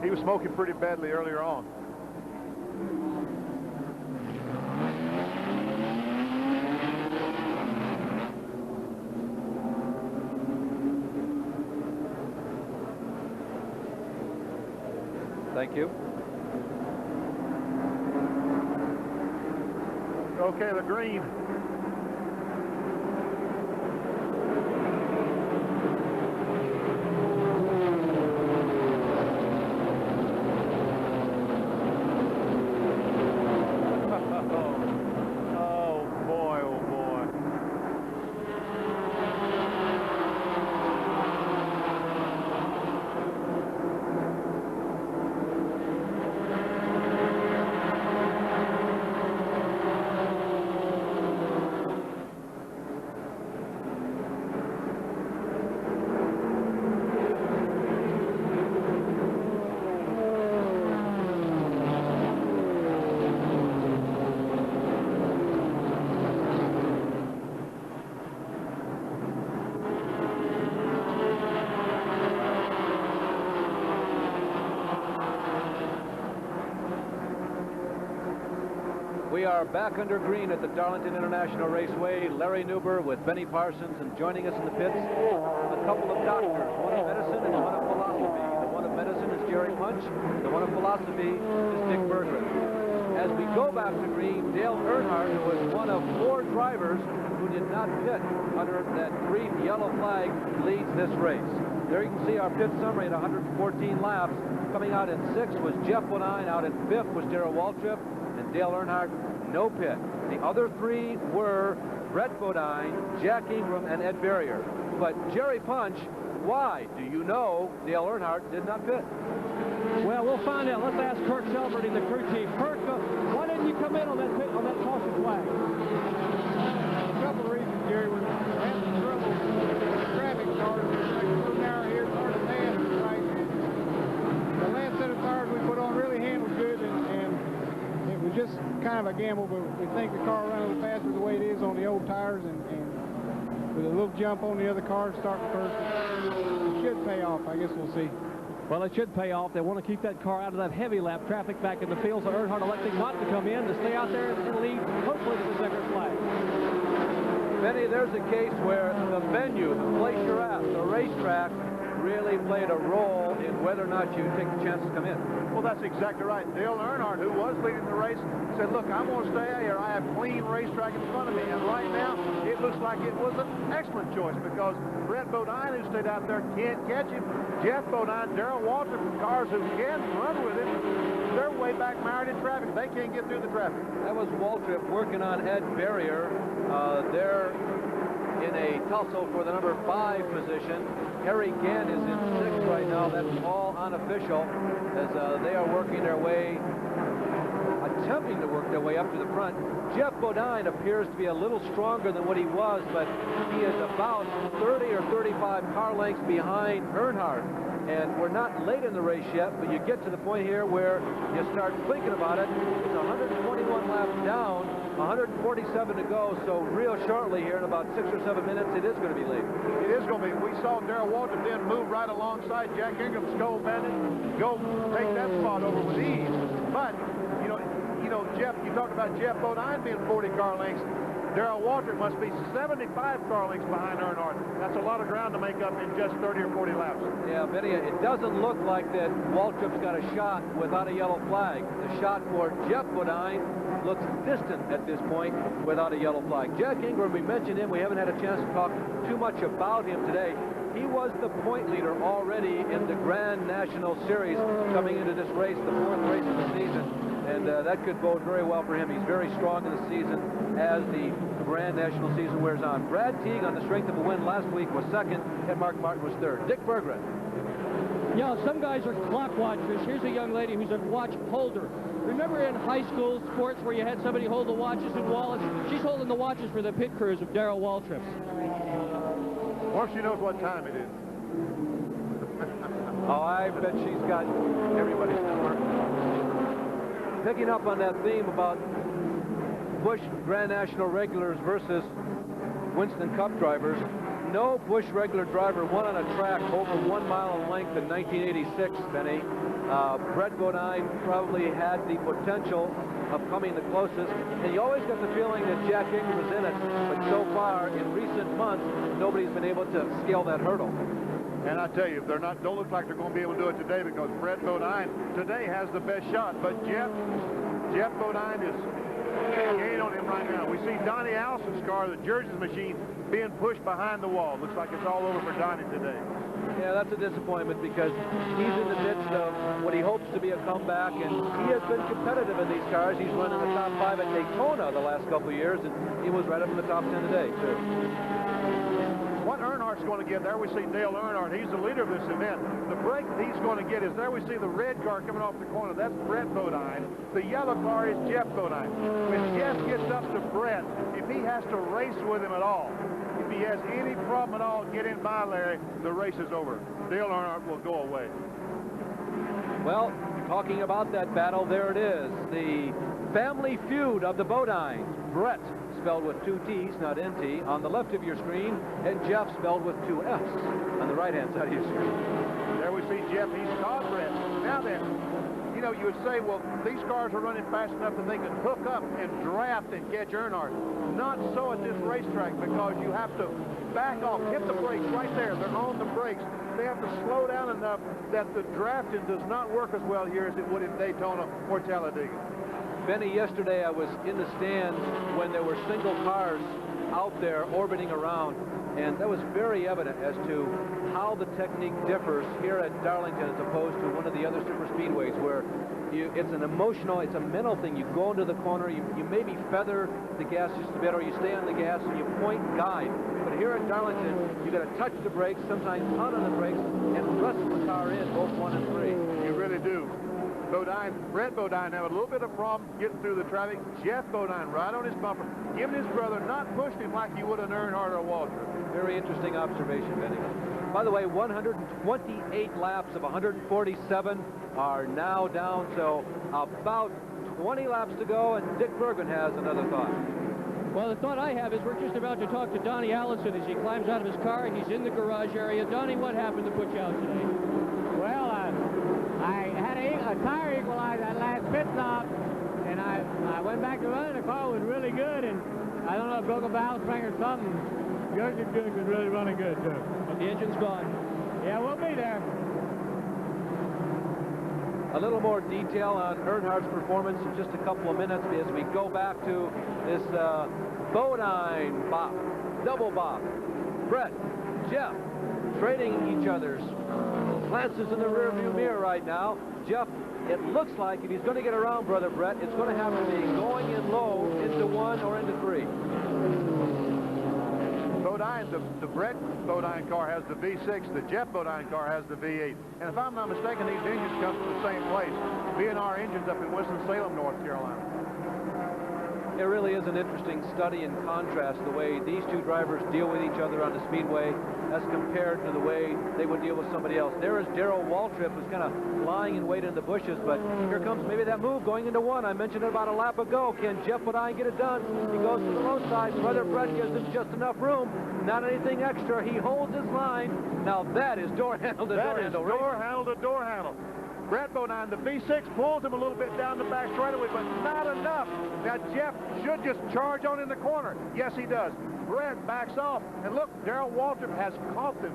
He was smoking pretty badly earlier on. Thank you. Okay, the green. We are back under green at the Darlington International Raceway. Larry Newber with Benny Parsons, and joining us in the pits, a couple of doctors, one of medicine and one of philosophy. The one of medicine is Jerry Punch. The one of philosophy is Dick Bergman. As we go back to green, Dale Earnhardt, who was one of 4 drivers who did not pit under that brief yellow flag, leads this race. There you can see our pit summary at 114 laps. Coming out in 6th was Jeff Bodine. Out in 5th was Darrell Waltrip, and Dale Earnhardt, no pit. The other 3 were Brett Bodine, Jack Ingram, and Ed Berrier. But Jerry Punch, why do you know Dale Earnhardt did not pit? Well, we'll find out. Let's ask Kirk Shelburne, the crew chief. Kirk, why didn't you come in on that caution flag? A couple of reasons, Jerry. We're having trouble with traffic cars. We're narrow here, it's hard to pass. The last set of tires we put on really handled good, and it was just kind of a gamble, but we think the car ran a little faster the way it is on the old tires, and with a little jump on the other car starting first, it should pay off. I guess we'll see. Well, it should pay off. They want to keep that car out of that heavy lap traffic back in the field, so Earnhardt electing not to come in, to stay out there and lead, hopefully, to the checkered flag. Benny, there's a case where the venue, the place you're at, the racetrack, really played a role in whether or not you take the chance to come in. Well, that's exactly right. Dale Earnhardt, who was leading the race, said, look, I'm going to stay out here. I have clean racetrack in front of me. And right now, it looks like it was an excellent choice because Brett Bodine, who stayed out there, can't catch him. Jeff Bodine, Darrell Waltrip, cars who can run with him, they're way back mired in traffic. They can't get through the traffic. That was Waltrip working on Ed Berrier. They're in a tussle for the number 5 position. Harry Gann is in 6th right now. That's all unofficial as they are working their way, attempting to work their way up to the front. Jeff Bodine appears to be a little stronger than what he was, but he is about 30 or 35 car lengths behind Earnhardt. And we're not late in the race yet, but you get to the point here where you start thinking about it. It's 121 laps down, 147 to go, so real shortly here in about 6 or 7 minutes, it is going to be late. It is going to be. We saw Darrell Waltrip then move right alongside Jack Ingram's Skull Bandit, go take that spot over with ease. But, you know, Jeff, you talked about Jeff Bodine being 40 car lengths. Darrell Waltrip must be 75 car lengths behind Earnhardt. That's a lot of ground to make up in just 30 or 40 laps. Yeah, Benny, it doesn't look like that Waltrip's got a shot without a yellow flag. The shot for Jeff Bodine looks distant at this point without a yellow flag. Jack Ingram, we mentioned him. We haven't had a chance to talk too much about him today. He was the point leader already in the Grand National Series coming into this race, the 4th race of the season. And that could bode very well for him. He's very strong in the season as the Grand National season wears on. Brad Teague, on the strength of a win last week, was 2nd, and Mark Martin was 3rd. Dick Berggren. Yeah, some guys are clock watchers. Here's a young lady who's a watch holder. Remember in high school sports where you had somebody hold the watches and wallets? She's holding the watches for the pit crews of Darrell Waltrip. Or she knows what time it is. Oh, I bet she's got everybody's number. Picking up on that theme about Busch Grand National regulars versus Winston Cup drivers, no Busch regular driver won on a track over 1 mile in length in 1986, Benny. Brett Bodine probably had the potential of coming the closest, and you always got the feeling that Jack Ingram was in it, but so far in recent months, nobody's been able to scale that hurdle. And I tell you, they're not, don't look like they're going to be able to do it today because Brett Bodine today has the best shot. But Jeff Bodine is gain on him right now. We see Donnie Allison's car, the Jersey's machine, being pushed behind the wall. Looks like it's all over for Donnie today. Yeah, that's a disappointment because he's in the midst of what he hopes to be a comeback, and he has been competitive in these cars. He's run in the top 5 at Daytona the last couple of years, and he was right up in the top 10 today, too. What Earnhardt's going to get, there we see Dale Earnhardt. He's the leader of this event. The break that he's going to get is there we see the red car coming off the corner. That's Brett Bodine. The yellow car is Jeff Bodine. When Jeff gets up to Brett, if he has to race with him at all, if he has any problem at all getting by Larry, the race is over. Dale Earnhardt will go away. Well, talking about that battle, there it is. The family feud of the Bodines. Brett, spelled with 2 T's, not NT, on the left of your screen, and Jeff spelled with 2 F's on the right-hand side of your screen. There we see Jeff. He's caught Brett. Now then, you know, you would say, well, these cars are running fast enough that they can hook up and draft and catch Earnhardt. Not so at this racetrack because you have to back off, hit the brakes right there. They're on the brakes. They have to slow down enough that the drafting does not work as well here as it would in Daytona or Talladega. Benny, yesterday I was in the stands when there were single cars out there orbiting around, and that was very evident as to how the technique differs here at Darlington as opposed to one of the other super speedways where it's an emotional, it's a mental thing. You go into the corner, you maybe feather the gas just a bit, or you stay on the gas and you point guide. But here at Darlington, you got to touch the brakes, sometimes pound on the brakes, and wrestle the car in, both 1 and 3. You really do. Brett Bodine had a little bit of problem getting through the traffic. Jeff Bodine right on his bumper, giving his brother, not pushing him like you would an Earnhardt or Walter. Very interesting observation, Benny. By the way, 128 laps of 147 are now down, so about 20 laps to go, and Dick Bergman has another thought. Well, the thought I have is we're just about to talk to Donnie Allison as he climbs out of his car. He's in the garage area. Donnie, what happened to put you out today? Well, I had a tire equalizer that last pit stop, and I went back to running. The car was really good, and I don't know, broke a valve spring or something. Judge was really running good, too. But the engine's gone. Yeah, we'll be there. A little more detail on Earnhardt's performance in just a couple of minutes as we go back to this Bodine bop, double bop. Brett, Jeff, trading each other's glances in the rearview mirror right now. Jeff, it looks like if he's going to get around Brother Brett, it's going to have to be going in low into 1 or into 3. Bodine, the Brett Bodine car has the V6, the Jeff Bodine car has the V8. And if I'm not mistaken, these engines come from the same place. B&R engines up in Winston-Salem, North Carolina. It really is an interesting study in contrast, the way these two drivers deal with each other on the speedway as compared to the way they would deal with somebody else. There is Darrell Waltrip, who's kind of lying in wait in the bushes, but here comes maybe that move going into 1. I mentioned it about a lap ago. Can Jeff Bodine get it done? He goes to the low side. Brother Brett gives him just enough room. Not anything extra. He holds his line. Now that is door handle to door handle. Door handle to door handle. Brett Bodine, the V6 pulls him a little bit down the back straightaway, but not enough. Now, Jeff should just charge on in the corner. Yes, he does. Brett backs off. And look, Darrell Waltrip has caught them.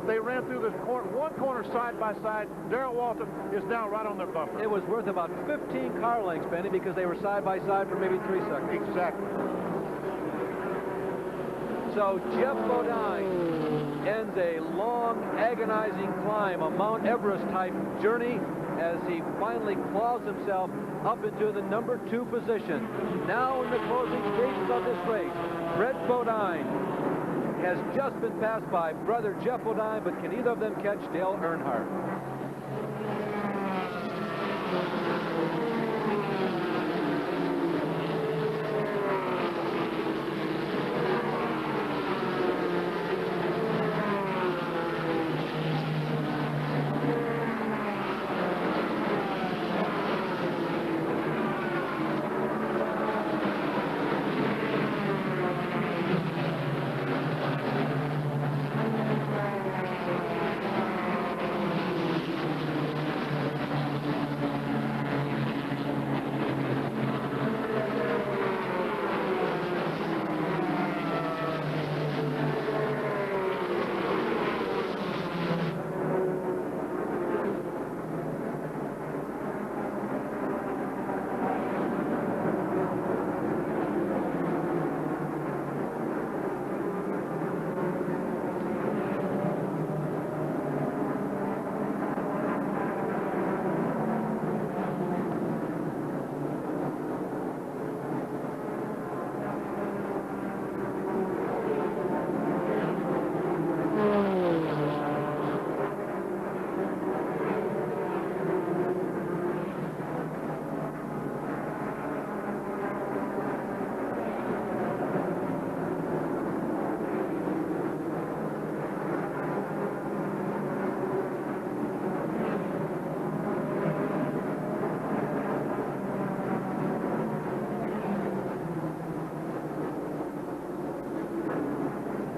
They ran through this corner, one corner side by side. Darrell Waltrip is now right on their bumper. It was worth about 15 car lengths, Benny, because they were side by side for maybe 3 seconds. Exactly. So Jeff Bodine ends a long, agonizing climb, a Mount Everest-type journey, as he finally claws himself up into the number 2 position. Now in the closing stages of this race, Brett Bodine has just been passed by brother Jeff Bodine, but can either of them catch Dale Earnhardt?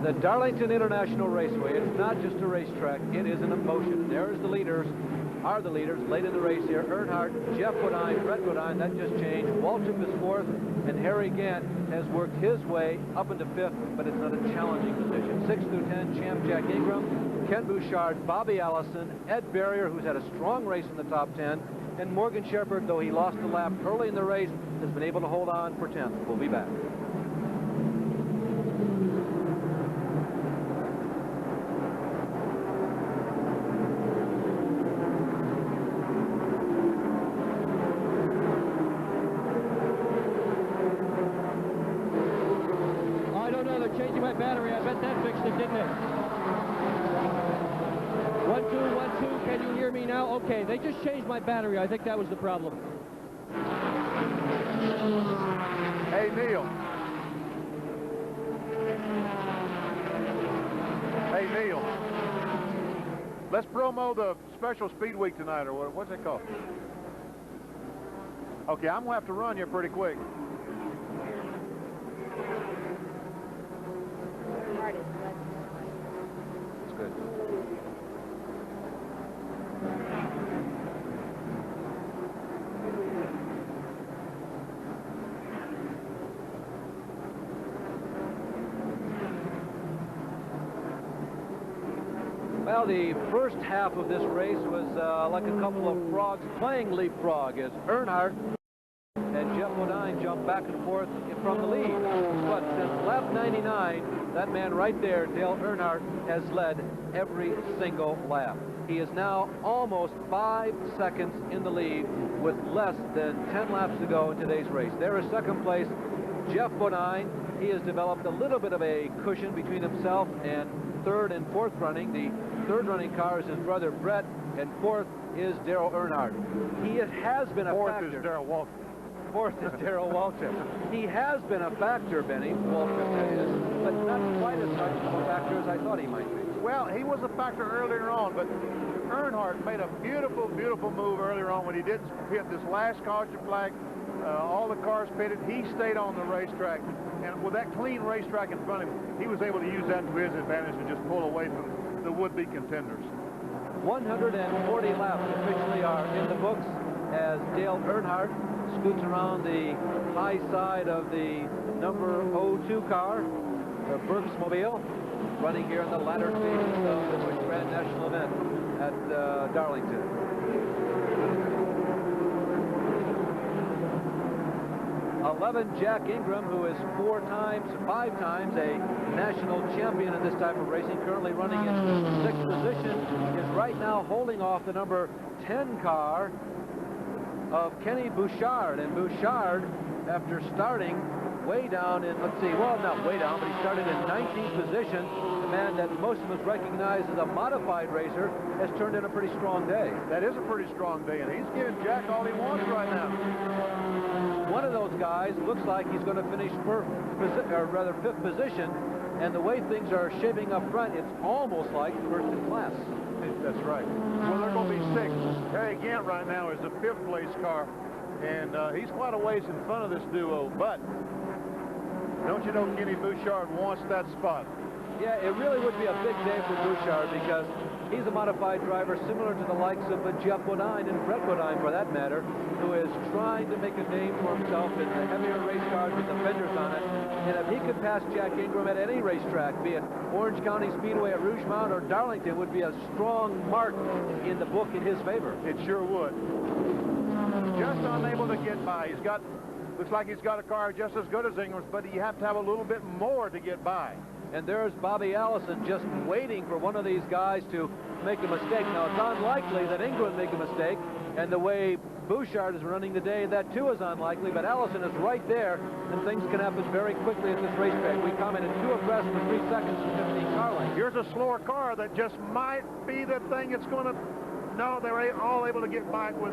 The Darlington International Raceway, it's not just a racetrack, it is an emotion. There's the leaders, are the leaders late in the race here. Earnhardt, Jeff Bodine, Brett Bodine, that just changed. Waltrip is 4th, and Harry Gant has worked his way up into 5th, but it's not a challenging position. 6 through 10, Champ Jack Ingram, Ken Bouchard, Bobby Allison, Ed Barrier, who's had a strong race in the top 10, and Morgan Shepherd, though he lost a lap early in the race, has been able to hold on for 10th. We'll be back. I don't know, they're changing my battery. I bet that fixed it, didn't it? 1, 2, 1, 2. Can you hear me now? Okay, they just changed my battery. I think that was the problem. Hey, Neil. Hey, Neil. Let's promo the special speed week tonight, or what's it called? Okay, I'm going to have to run you pretty quick. That's good. Well, the first half of this race was like a couple of frogs playing leapfrog as Earnhardt and Jeff Bodine jumped back and forth from the lead. But since lap 99, that man right there, Dale Earnhardt, has led every single lap. He is now almost 5 seconds in the lead with less than 10 laps to go in today's race. There is second place, Jeff Bodine. He has developed a little bit of a cushion between himself and third and fourth running. The third running car is his brother Brett, and fourth is Darrell Earnhardt. He has been a factor. Fourth is Darrell Waltrip. Fourth is Darrell Waltrip. He has been a factor, Benny, Waltrip that is, but not quite as much of a factor as I thought he might be. Well, he was a factor earlier on, but Earnhardt made a beautiful, beautiful move earlier on when he didn't hit this last caution flag. All the cars pitted. He stayed on the racetrack, and with that clean racetrack in front of him, he was able to use that to his advantage and just pull away from the would-be contenders. 140 laps officially are in the books as Dale Earnhardt scoots around the high side of the number 02 car, the Berksmobile, running here in the latter stages of the Busch Grand National event at Darlington. 11, Jack Ingram, who is 5 times a national champion in this type of racing, currently running in 6th position, is right now holding off the number 10 car of Kenny Bouchard. And Bouchard, after starting way down in, let's see, well, not way down, but he started in 19th position. The man that most of us recognize as a modified racer has turned in a pretty strong day. That is a pretty strong day, and he's giving Jack all he wants right now. One of those guys looks like he's going to finish fifth position, and the way things are shaping up front, it's almost like first in class. That's right. Well, they're going to be 6. Harry Gant right now is the 5th place car, and he's quite a ways in front of this duo, but don't you know Kenny Bouchard wants that spot? Yeah, it really would be a big day for Bouchard because he's a modified driver similar to the likes of Jeff Bodine and Brett Bodine, for that matter, who is trying to make a name for himself in the heavier race cars with the fenders on it. And if he could pass Jack Ingram at any racetrack, be it Orange County Speedway at Rougemont or Darlington, would be a strong mark in the book in his favor. It sure would. Just unable to get by. Looks like he's got a car just as good as Ingram's, but you have to have a little bit more to get by. And there's Bobby Allison just waiting for one of these guys to make a mistake. Now, it's unlikely that Ingram make a mistake, and the way Bouchard is running today, that too is unlikely, but Allison is right there, and things can happen very quickly at this racetrack. We commented 2 abreast for 3 seconds and 15 car lengths. Here's a slower car that just might be the thing that's going to... No, they're all able to get by with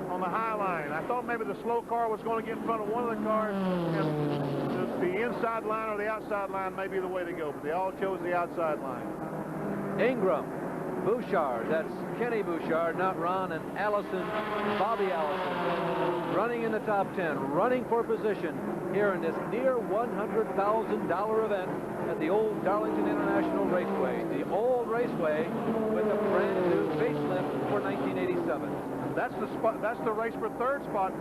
on the high line. I thought maybe the slow car was going to get in front of one of the cars, and the inside line or the outside line may be the way to go, but they all chose the outside line. Ingram, Bouchard, that's Kenny Bouchard, not Ron, and Allison, Bobby Allison, running in the top 10, running for position here in this near $100,000 event at the old Darlington International Raceway, the old raceway with a brand new facelift for 1987. That's the spot. That's the race for third spot.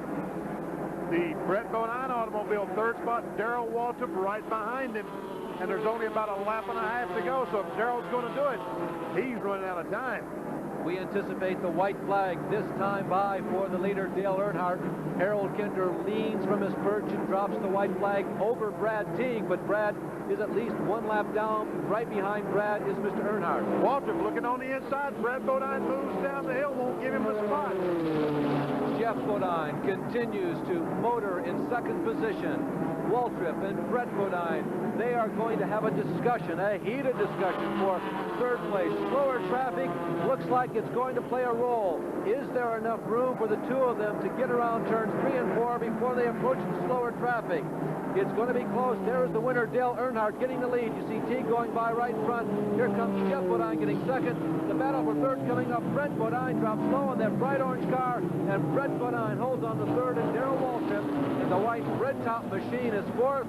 The Brett Bodine automobile third spot. Darrell Waltrip right behind him. and there's only about a lap and a half to go. So if Darrell's going to do it, he's running out of time. We anticipate the white flag this time by for the leader, Dale Earnhardt. Harold Kinder leans from his perch and drops the white flag over Brad Teague, but Brad is at least one lap down. Right behind Brad is Mr. Earnhardt. Waltrip looking on the inside. Brad Bodine moves down the hill, won't give him a spot. Jeff Bodine continues to motor in second position. Waltrip and Brett Bodine, they are going to have a discussion, a heated discussion for third place. Slower traffic looks like it's going to play a role. Is there enough room for the two of them to get around turns 3 and 4 before they approach the slower traffic? It's going to be close. There is the winner, Dale Earnhardt, getting the lead. You see Teague going by right in front. Here comes Jeff Bodine getting second. The battle for third coming up. Brett Bodine drops low in that bright orange car, and Brett Bodine holds on to third, and Darrell Waltrip in the white red top machine is fourth.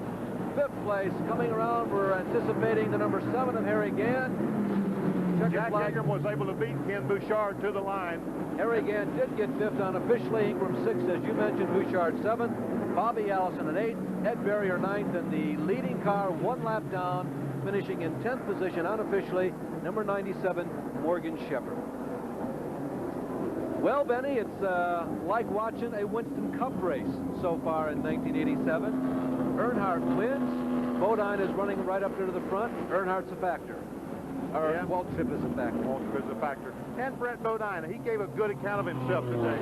Fifth place coming around. We're anticipating the number 7 of Harry Gann. Jack Ingram was able to beat Ken Bouchard to the line. Harry Gann did get fifth unofficially. Ingram 6th, as you mentioned. Bouchard 7th. Bobby Allison an 8th. Ed Berrier 9th, and the leading car 1 lap down, finishing in 10th position unofficially, number 97, Morgan Shepherd. Well, Benny, it's like watching a Winston Cup race so far in 1987. Earnhardt wins. Bodine is running right up there to the front. Earnhardt's a factor. Waltrip is a factor. Waltrip is a factor. And Brett Bodine, he gave a good account of himself today.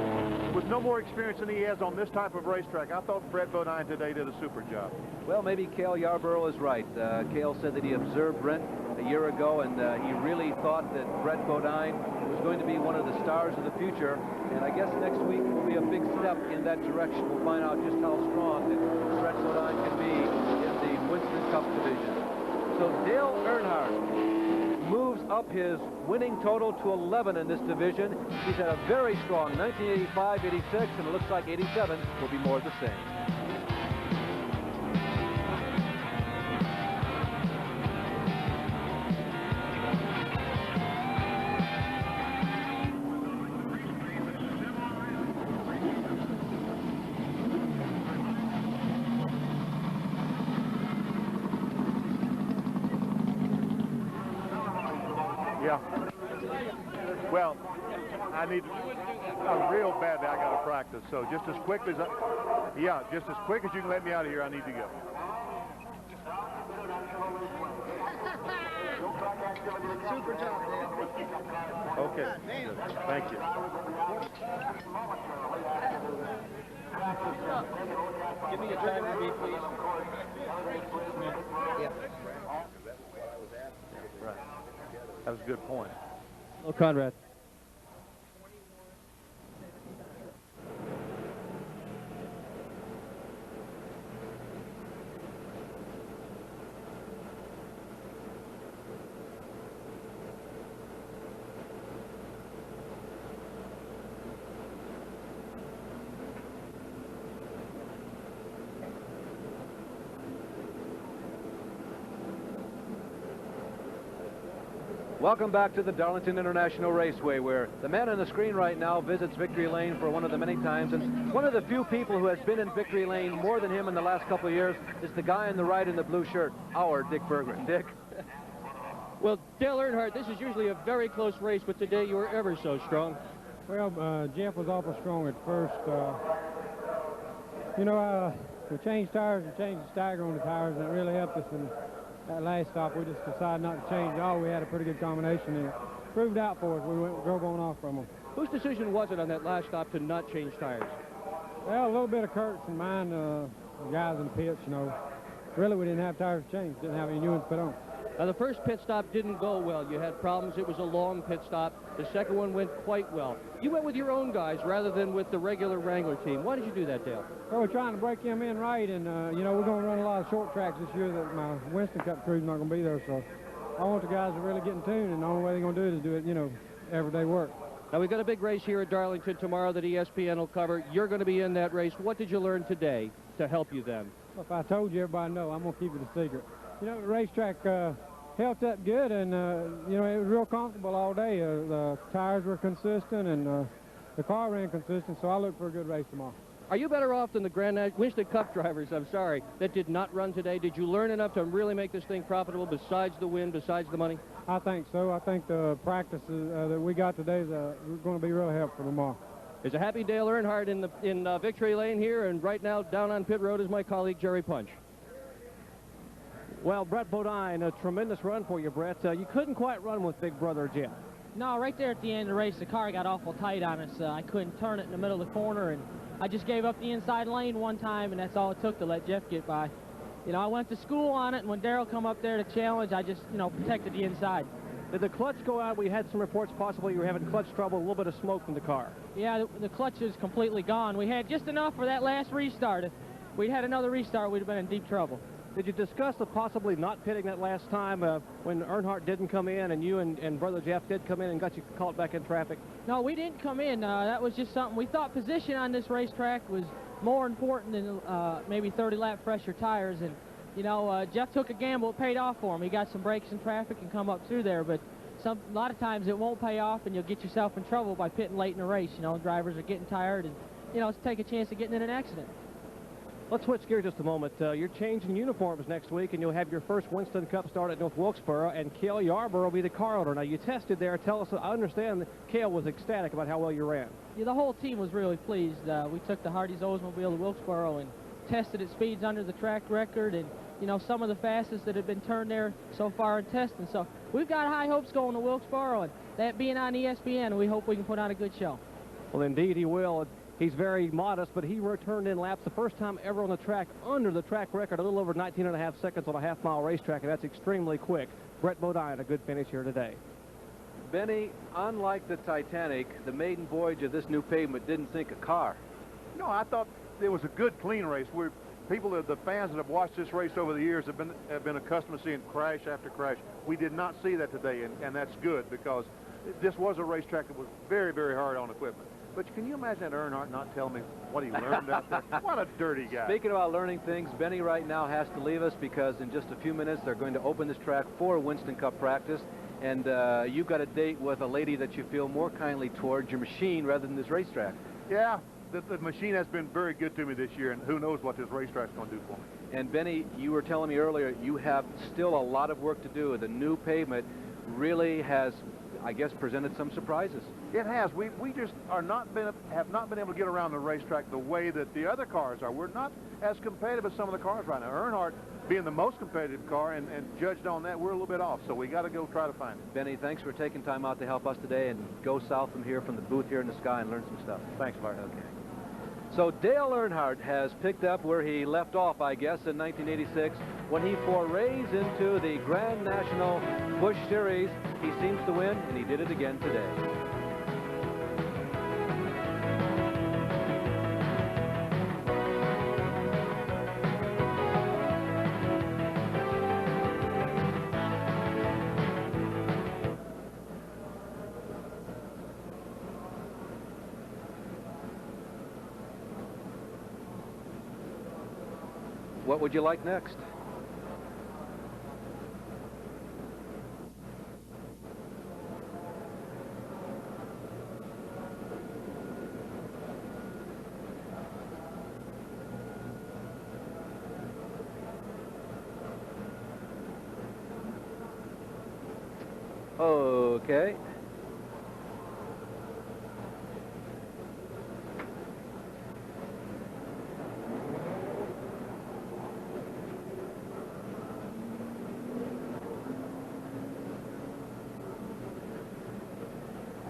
With no more experience than he has on this type of racetrack, I thought Brett Bodine today did a super job. Well, maybe Cale Yarborough is right. Cale said that he observed Brent a year ago, and he really thought that Brett Bodine was going to be one of the stars of the future. And I guess next week will be a big step in that direction. We'll find out just how strong that Brett Bodine can be in the Winston Cup division. So Dale Earnhardt moves up his winning total to 11 in this division. He's had a very strong 1985, 86, and it looks like 87 will be more of the same. Yeah. Well, I need real badly. I got to practice. So just as quick as just as quick as you can let me out of here, I need to go. Super job, Dan. Okay. Thank you. Give me a time to beat, please. Yeah. Right. That was a good point. Oh, Conrad. Welcome back to the Darlington International Raceway, where the man on the screen right now visits Victory Lane for one of the many times, and one of the few people who has been in Victory Lane more than him in the last couple of years is the guy on the right in the blue shirt, our Dick Berggren. Dick? Well, Dale Earnhardt, this is usually a very close race, but today you were ever so strong. Well, Jeff was awful strong at first. We changed tires and changed the stagger on the tires, and it really helped us. And that last stop, we just decided not to change it all. We had a pretty good combination, and it proved out for us. We drove on off from them. Whose decision was it on that last stop to not change tires? Well, a little bit of Kurt's and mine, the guys in the pits, Really, we didn't have tires to change. Didn't have any new ones put on. Now, the first pit stop didn't go well. You had problems. It was a long pit stop. The second one went quite well. You went with your own guys rather than with the regular Wrangler team. Why did you do that, Dale? Well, we're trying to break them in right, and, we're going to run a lot of short tracks this year that my Winston Cup crew's not going to be there, so I want the guys to really get in tune, and the only way they're going to do it is do it, everyday work. Now, we've got a big race here at Darlington tomorrow that ESPN will cover. You're going to be in that race. What did you learn today to help you then? Well, if I told you, everybody know. I'm going to keep it a secret. The racetrack held up good, and, it was real comfortable all day. The tires were consistent, and the car ran consistent, so I look for a good race tomorrow. Are you better off than the Winston Cup drivers, I'm sorry, that did not run today? Did you learn enough to really make this thing profitable besides the win, besides the money? I think so. I think the practices that we got today is going to be really helpful tomorrow. There's a happy Dale Earnhardt in victory lane here, and right now down on pit road is my colleague Jerry Punch. Well, Brett Bodine, a tremendous run for you, Brett. You couldn't quite run with Big Brother Jeff. No, right there at the end of the race, the car got awful tight on us. I couldn't turn it in the middle of the corner, and I just gave up the inside lane one time, and that's all it took to let Jeff get by. You know, I went to school on it, and when Darrell come up there to challenge, I just, you know, protected the inside. Did the clutch go out? We had some reports possibly you were having clutch trouble, a little bit of smoke from the car. Yeah, the clutch is completely gone. We had just enough for that last restart. If we'd had another restart, we'd have been in deep trouble. Did you discuss the possibly not pitting that last time when Earnhardt didn't come in and you and Brother Jeff did come in and got you caught back in traffic? No, we didn't come in. That was just something. We thought position on this racetrack was more important than maybe 30-lap fresher tires. And, you know, Jeff took a gamble. It paid off for him. He got some breaks in traffic and come up through there. But a lot of times it won't pay off, and you'll get yourself in trouble by pitting late in the race. You know, drivers are getting tired, and, you know, take a chance of getting in an accident. Let's switch gears just a moment. You're changing uniforms next week, and you'll have your first Winston Cup start at North Wilkesboro, and Cale Yarborough will be the car owner. Now, you tested there. Tell us, I understand that Cale was ecstatic about how well you ran. Yeah, the whole team was really pleased. We took the Hardee's Oldsmobile to Wilkesboro and tested its speeds under the track record, and, you know, some of the fastest that have been turned there so far in testing. So we've got high hopes going to Wilkesboro, and that being on ESPN, we hope we can put on a good show. Well, indeed he will. He's very modest, but he returned in laps the first time ever on the track under the track record, a little over 19.5 seconds on a half-mile racetrack, and that's extremely quick. Brett Bodine, a good finish here today. Benny, unlike the Titanic, the maiden voyage of this new pavement didn't sink a car. No, I thought it was a good, clean race. The fans that have watched this race over the years have been accustomed to seeing crash after crash. We did not see that today, and that's good, because this was a racetrack that was very, very hard on equipment. But can you imagine that Earnhardt not telling me what he learned out there? What a dirty guy. Speaking about learning things, Benny right now has to leave us because in just a few minutes they're going to open this track for Winston Cup practice. And you've got a date with a lady that you feel more kindly towards, your machine, rather than this racetrack. Yeah, the machine has been very good to me this year, and who knows what this racetrack's going to do for me. And Benny, you were telling me earlier you have still a lot of work to do. The new pavement really has, I guess, presented some surprises. It has. We just have not been able to get around the racetrack the way that the other cars are. We're not as competitive as some of the cars right now. Earnhardt being the most competitive car, and judged on that, we're a little bit off. So we got to go try to find it. Benny, thanks for taking time out to help us today, and go south from here, from the booth here in the sky, and learn some stuff. Thanks, Larry. Okay. So Dale Earnhardt has picked up where he left off, I guess, in 1986 when he forays into the Grand National Busch Series. He seems to win, and he did it again today. What would you like next? Okay.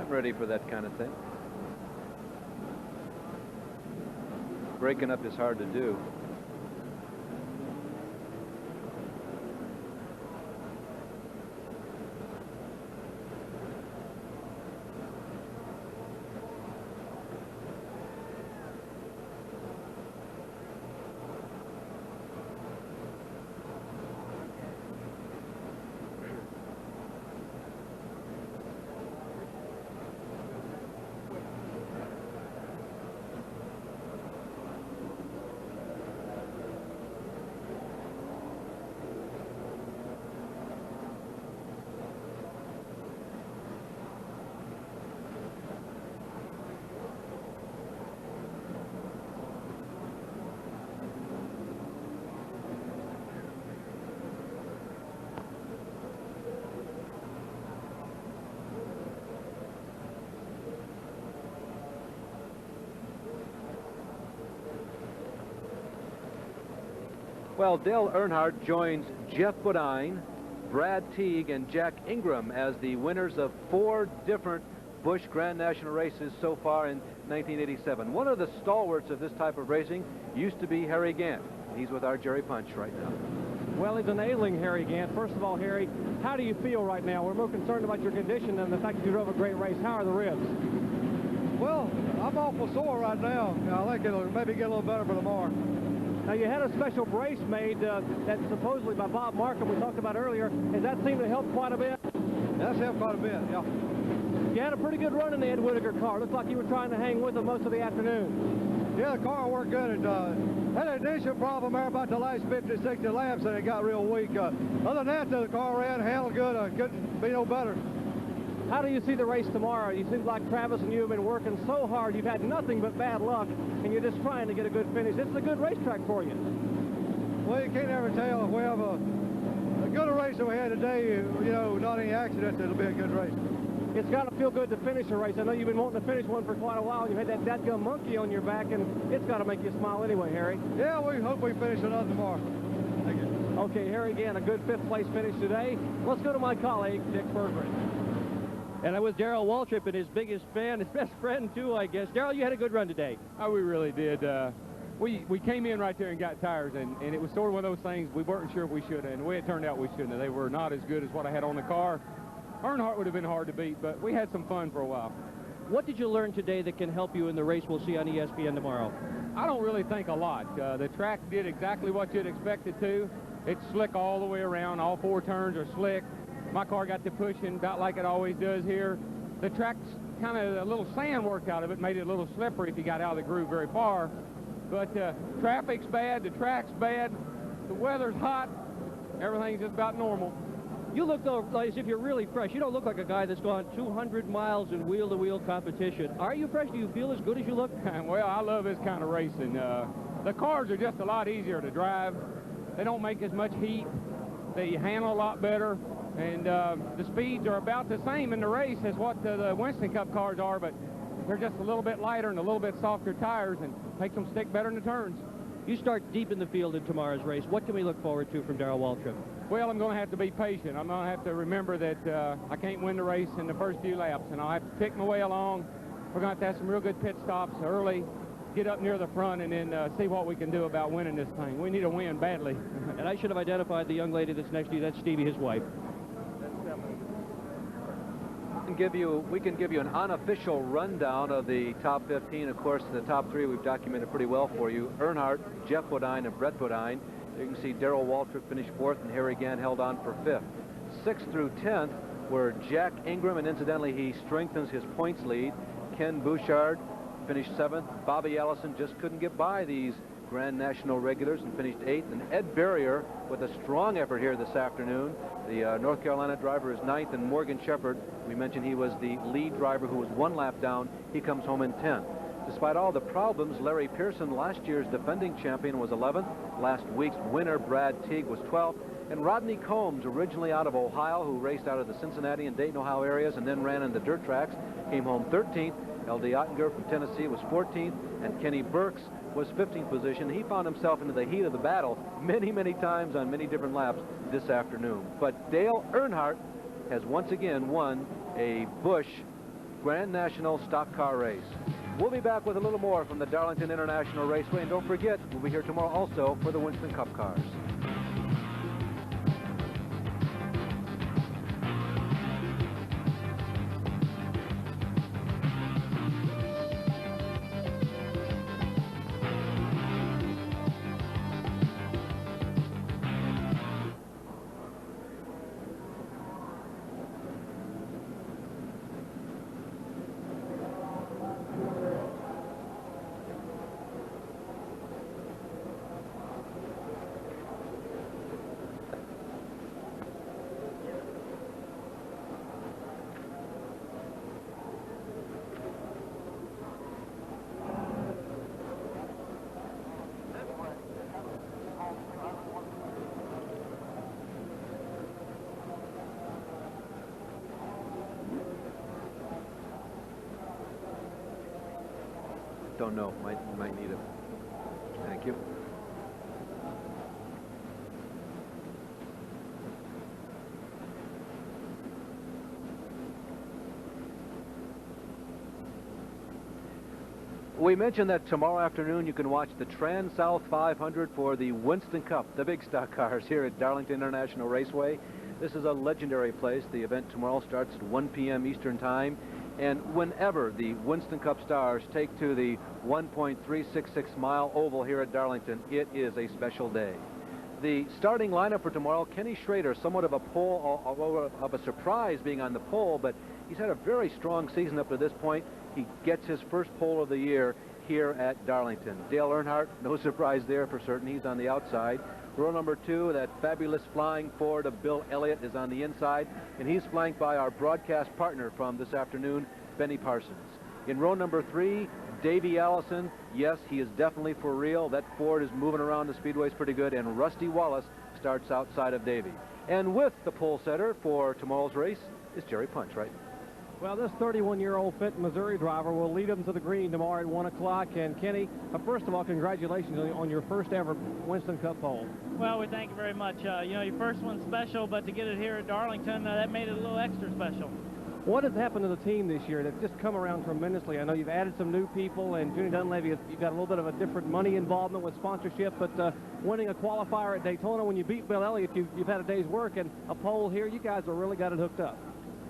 I'm ready for that kind of thing. Breaking up is hard to do. Well, Dale Earnhardt joins Jeff Bodine, Brad Teague, and Jack Ingram as the winners of 4 different Busch Grand National races so far in 1987. One of the stalwarts of this type of racing used to be Harry Gant. He's with our Jerry Punch right now. Well, he's an ailing Harry Gant. First of all, Harry, how do you feel right now? We're more concerned about your condition than the fact that you drove a great race. How are the ribs? Well, I'm awful sore right now. I think it'll maybe get a little better for tomorrow. Now, you had a special brace made that supposedly by Bob Markham we talked about earlier. Has that seemed to help quite a bit? That's helped quite a bit, yeah. You had a pretty good run in the Ed Whitaker car. Looked like you were trying to hang with him most of the afternoon. Yeah, the car worked good. It had an initial problem there about the last 50, 60 laps, and it got real weak. Other than that, the car ran, handled good. Couldn't be no better. How do you see the race tomorrow? You seem like Travis and you have been working so hard. You've had nothing but bad luck, and you're just trying to get a good finish. This is a good racetrack for you. Well, you can't ever tell. If we have a good race that we had today, you know, not any accidents, it'll be a good race. It's got to feel good to finish a race. I know you've been wanting to finish one for quite a while. You had that dadgum monkey on your back, and it's got to make you smile anyway, Harry. Yeah, we hope we finish another tomorrow. Thank you. Okay, Harry, again, a good 5th place finish today. Let's go to my colleague, Dick Berggren. And I'm with Darrell Waltrip, and his biggest fan, his best friend, too, I guess. Darrell, you had a good run today. Oh, we really did. We came in right there and got tires, and it was sort of one of those things we weren't sure if we should have. And the way it turned out, we shouldn't have. They were not as good as what I had on the car. Earnhardt would have been hard to beat, but we had some fun for a while. What did you learn today that can help you in the race we'll see on ESPN tomorrow? I don't really think a lot. The track did exactly what you'd expect it to. It's slick all the way around. All 4 turns are slick. My car got to pushing about like it always does here. The track's kind of a little sand worked out of it, made it a little slippery if you got out of the groove very far. But traffic's bad, the track's bad, the weather's hot, everything's just about normal. You look, though, as if you're really fresh. You don't look like a guy that's gone 200 miles in wheel-to-wheel competition. Are you fresh? Do you feel as good as you look? Well, I love this kind of racing. The cars are just a lot easier to drive. They don't make as much heat. They handle a lot better. And the speeds are about the same in the race as what the Winston Cup cars are, but they're just a little bit lighter and a little bit softer tires and makes them stick better in the turns. You start deep in the field in tomorrow's race. What can we look forward to from Darrell Waltrip? Well, I'm going to have to be patient. I'm going to have to remember that I can't win the race in the first few laps, and I'll have to pick my way along. We're going to have some real good pit stops early, get up near the front, and then see what we can do about winning this thing. We need a win badly. And I should have identified the young lady that's next to you. That's Stevie, his wife. We can give you an unofficial rundown of the top 15. Of course, the top 3 we've documented pretty well for you. Earnhardt, Jeff Bodine, and Brett Bodine. You can see Darrell Waltrip finished 4th, and Harry Gant held on for 5th. 6th through 10th were Jack Ingram, and incidentally, he strengthens his points lead. Ken Bouchard finished 7th. Bobby Allison just couldn't get by these Grand National regulars and finished 8th. And Ed Berrier, with a strong effort here this afternoon. The North Carolina driver is 9th, and Morgan Shepherd, we mentioned he was the lead driver who was 1 lap down. He comes home in 10th. Despite all the problems, Larry Pearson, last year's defending champion, was 11th. Last week's winner, Brad Teague, was 12th. And Rodney Combs, originally out of Ohio, who raced out of the Cincinnati and Dayton, Ohio areas and then ran in the dirt tracks, came home 13th. L.D. Ottinger from Tennessee was 14th, and Kenny Burks was 15th position. He found himself into the heat of the battle many, many times on many different laps this afternoon. But Dale Earnhardt has once again won a Busch Grand National stock car race. We'll be back with a little more from the Darlington International Raceway, and don't forget, we'll be here tomorrow also for the Winston Cup cars. Don't know. Might need it. Thank you. We mentioned that tomorrow afternoon you can watch the Trans-South 500 for the Winston Cup, the big stock cars here at Darlington International Raceway. This is a legendary place. The event tomorrow starts at 1 p.m. Eastern Time. And whenever the Winston Cup stars take to the 1.366-mile oval here at Darlington, it is a special day. The starting lineup for tomorrow, Kenny Schrader, somewhat of a pole, of a surprise being on the pole, but he's had a very strong season up to this point. He gets his first pole of the year here at Darlington. Dale Earnhardt, no surprise there for certain. He's on the outside. Row number 2, that fabulous flying Ford of Bill Elliott is on the inside, and he's flanked by our broadcast partner from this afternoon, Benny Parsons. In row number 3, Davey Allison. Yes, he is definitely for real. That Ford is moving around the speedways pretty good, and Rusty Wallace starts outside of Davey. And with the pole setter for tomorrow's race is Jerry Punch, right? Well, this 31-year-old fit Missouri driver will lead them to the green tomorrow at 1 o'clock. And Kenny, first of all, congratulations on your first ever Winston Cup pole. Well, we thank you very much. You know, your first one's special, but to get it here at Darlington, that made it a little extra special. What has happened to the team this year? They've just come around tremendously. I know you've added some new people, and Junie Dunleavy, you've got a little bit of a different money involvement with sponsorship, but winning a qualifier at Daytona when you beat Bill Elliott, you've had a day's work, and a pole here, you guys have really got it hooked up.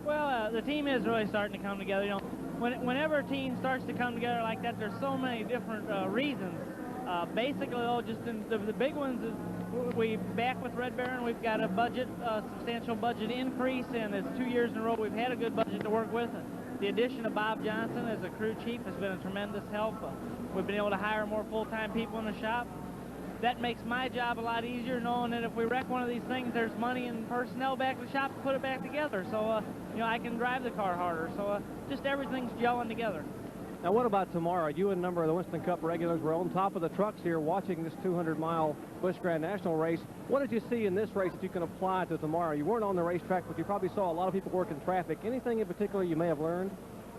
Well, the team is really starting to come together. You know, whenever a team starts to come together like that, there's so many different reasons. Basically, though, just the big ones is we back with Red Baron. We've got a budget, substantial budget increase, and it's 2 years in a row we've had a good budget to work with. And the addition of Bob Johnson as a crew chief has been a tremendous help. We've been able to hire more full-time people in the shop. That makes my job a lot easier, knowing that if we wreck one of these things, there's money and personnel back at the shop to put it back together. So, you know, I can drive the car harder. So, just everything's gelling together. Now, what about tomorrow? You and a number of the Winston Cup regulars were on top of the trucks here watching this 200-mile Busch Grand National race. What did you see in this race that you can apply to tomorrow? You weren't on the racetrack, but you probably saw a lot of people working traffic. Anything in particular you may have learned?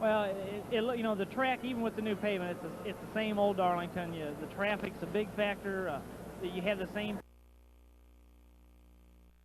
Well, you know, the track, even with the new pavement, it's the same old Darlington. The traffic's a big factor. You have the same